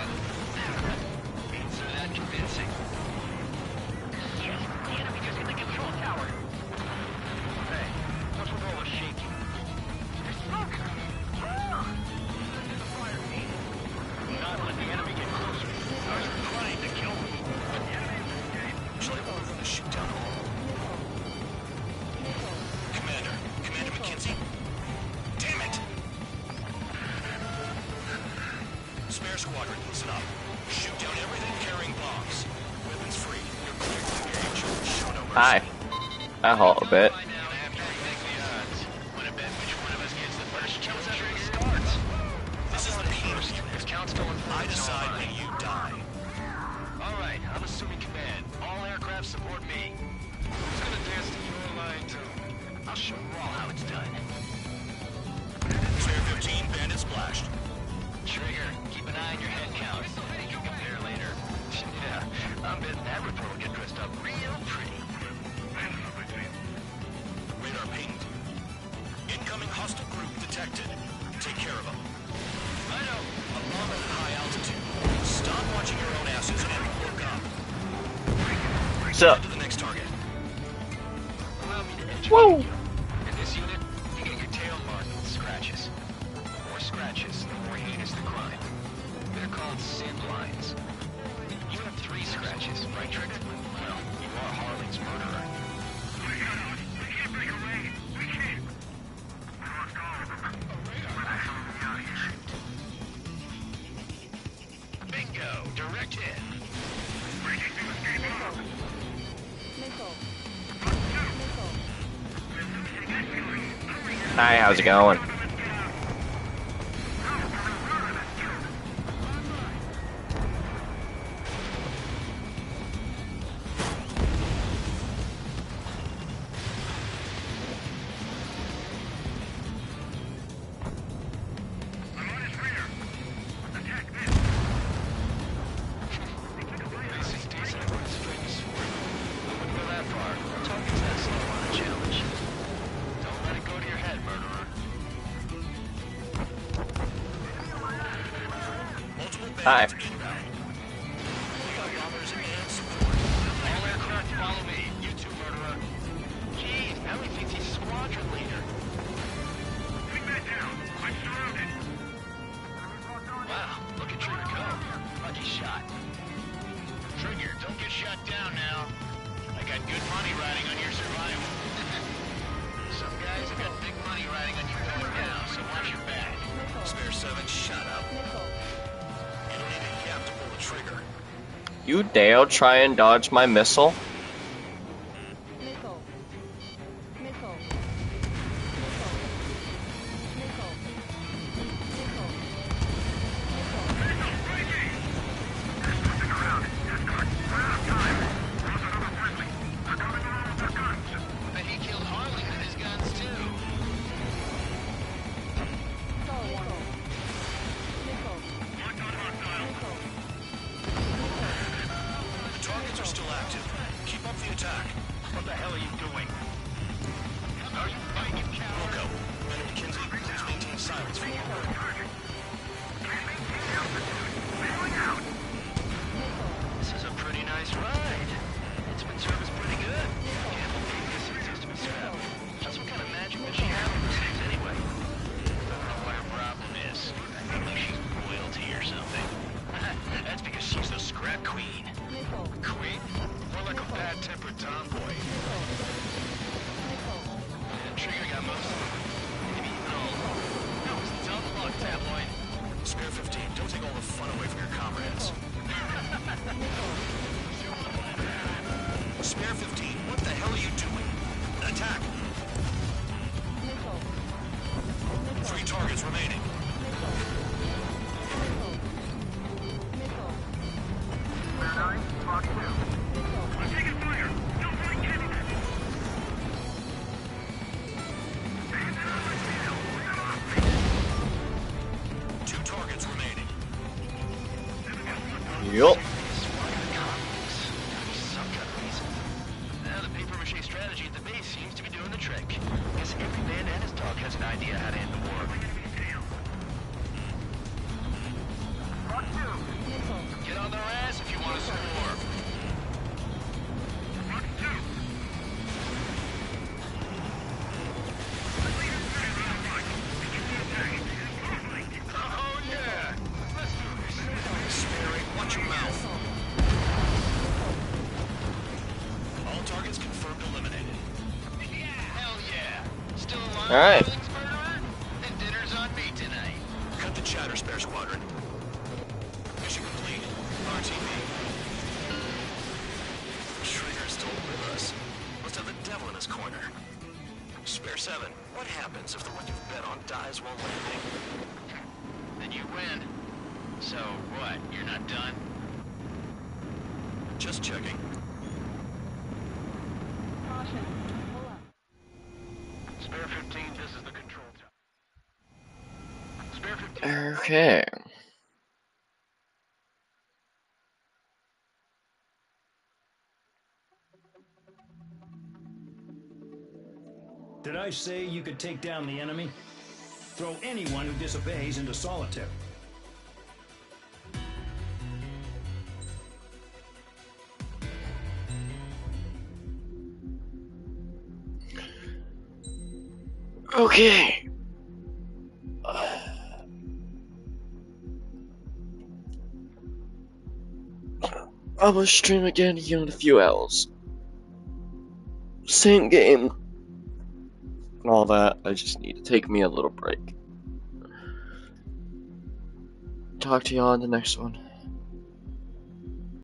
Speaker 8: Spare squadron, listen up. Shoot down everything carrying bombs. Weapons free. You're clear to engage. Show no mercy.
Speaker 1: Hi. I halt a bit.
Speaker 8: This is the Peters unit. I decide when you die. Alright, I'm assuming command. All aircraft support me. Who's gonna dance to your line too? I'll show you all how it's done. Spare 15, bandit splashed. Trigger, keep an eye on your head count. You can compare later. Yeah, I'm betting that report will get dressed up real pretty. Radar pinged. Incoming hostile group detected. Take care of them. I know. Alarm at high altitude. Stop watching your own asses and look up.
Speaker 1: What's up?
Speaker 8: To the next target. Allow me to educate
Speaker 1: Whoa.
Speaker 8: you. In this unit, you get your tail marked with scratches. The more scratches, the more heinous the crime. They're called sin lines. You have 3 scratches, right, Trigger? Well, you are Harling's murderer. We can't break away. We can't. We lost all of them. Bingo! Direct hit. Breaking through escape pod.
Speaker 1: Hi, how's it going?
Speaker 8: This is decent, but it's famous for it. I wouldn't go that far. Talking's that slow on a challenge. Don't let it go to your head, murderer. Multiple
Speaker 1: Hi.
Speaker 8: bandits inbound. We got bombers and support. All aircraft follow me. You too, murderer. Keith,
Speaker 7: shut down now. I got good money riding on your survival. Some guys have got big money riding on you going down, so watch your back.
Speaker 8: Spare 7, shut up. You don't need a gap to pull the trigger.
Speaker 1: You dare try and dodge my missile?
Speaker 7: But he killed Harley with his guns too.
Speaker 8: The targets are still active. Keep up the attack.
Speaker 7: What the hell are you doing? Are you fighting cow?
Speaker 8: Wilco, men at McKinsey, please maintain silence for a moment.
Speaker 7: This is a pretty nice ride. It's been serviced pretty good. Can't believe this seems to be scrapped. Just what kind of magic does she have in these things anyway? Don't know what her problem is. Maybe she's royalty or something. That's because she's the scrap queen.
Speaker 8: Queen? More like a bad-tempered tomboy.
Speaker 7: And Trigger got most of them. Maybe even all of them. That was dumb luck, Tabloid.
Speaker 8: Spare 15, don't take all the fun away from your comrades. Spare 15, what the hell are you doing? Attack! 3 targets remaining. Two targets remaining.
Speaker 1: Yup.
Speaker 7: Now the papier-mâché strategy at the base seems to be doing the trick. Guess every man and his dog has an idea how to end the war. Get on their ass if you want to score. Oh yeah! Let's do this.
Speaker 8: Sperry, watch your mouth. All targets confirmed eliminated.
Speaker 7: Hell yeah! Still alive,
Speaker 1: All right.
Speaker 7: Billings murderer? Then dinner's on me tonight.
Speaker 8: Cut the chatter, Spare Squadron. Mission complete. RTB. Trigger's still with us. Must have the devil in his corner. Spare 7, what happens if the one you've bet on dies while landing?
Speaker 7: Then you win. So what? You're not done?
Speaker 8: Just checking.
Speaker 7: Spare 15, this is the control tower. Spare 15.
Speaker 1: Okay.
Speaker 15: Did I say you could take down the enemy? Throw anyone who disobeys into solitary.
Speaker 1: Okay. I will stream again here in a few hours. Same game. And all that. I just need to take me a little break. Talk to you on the next one.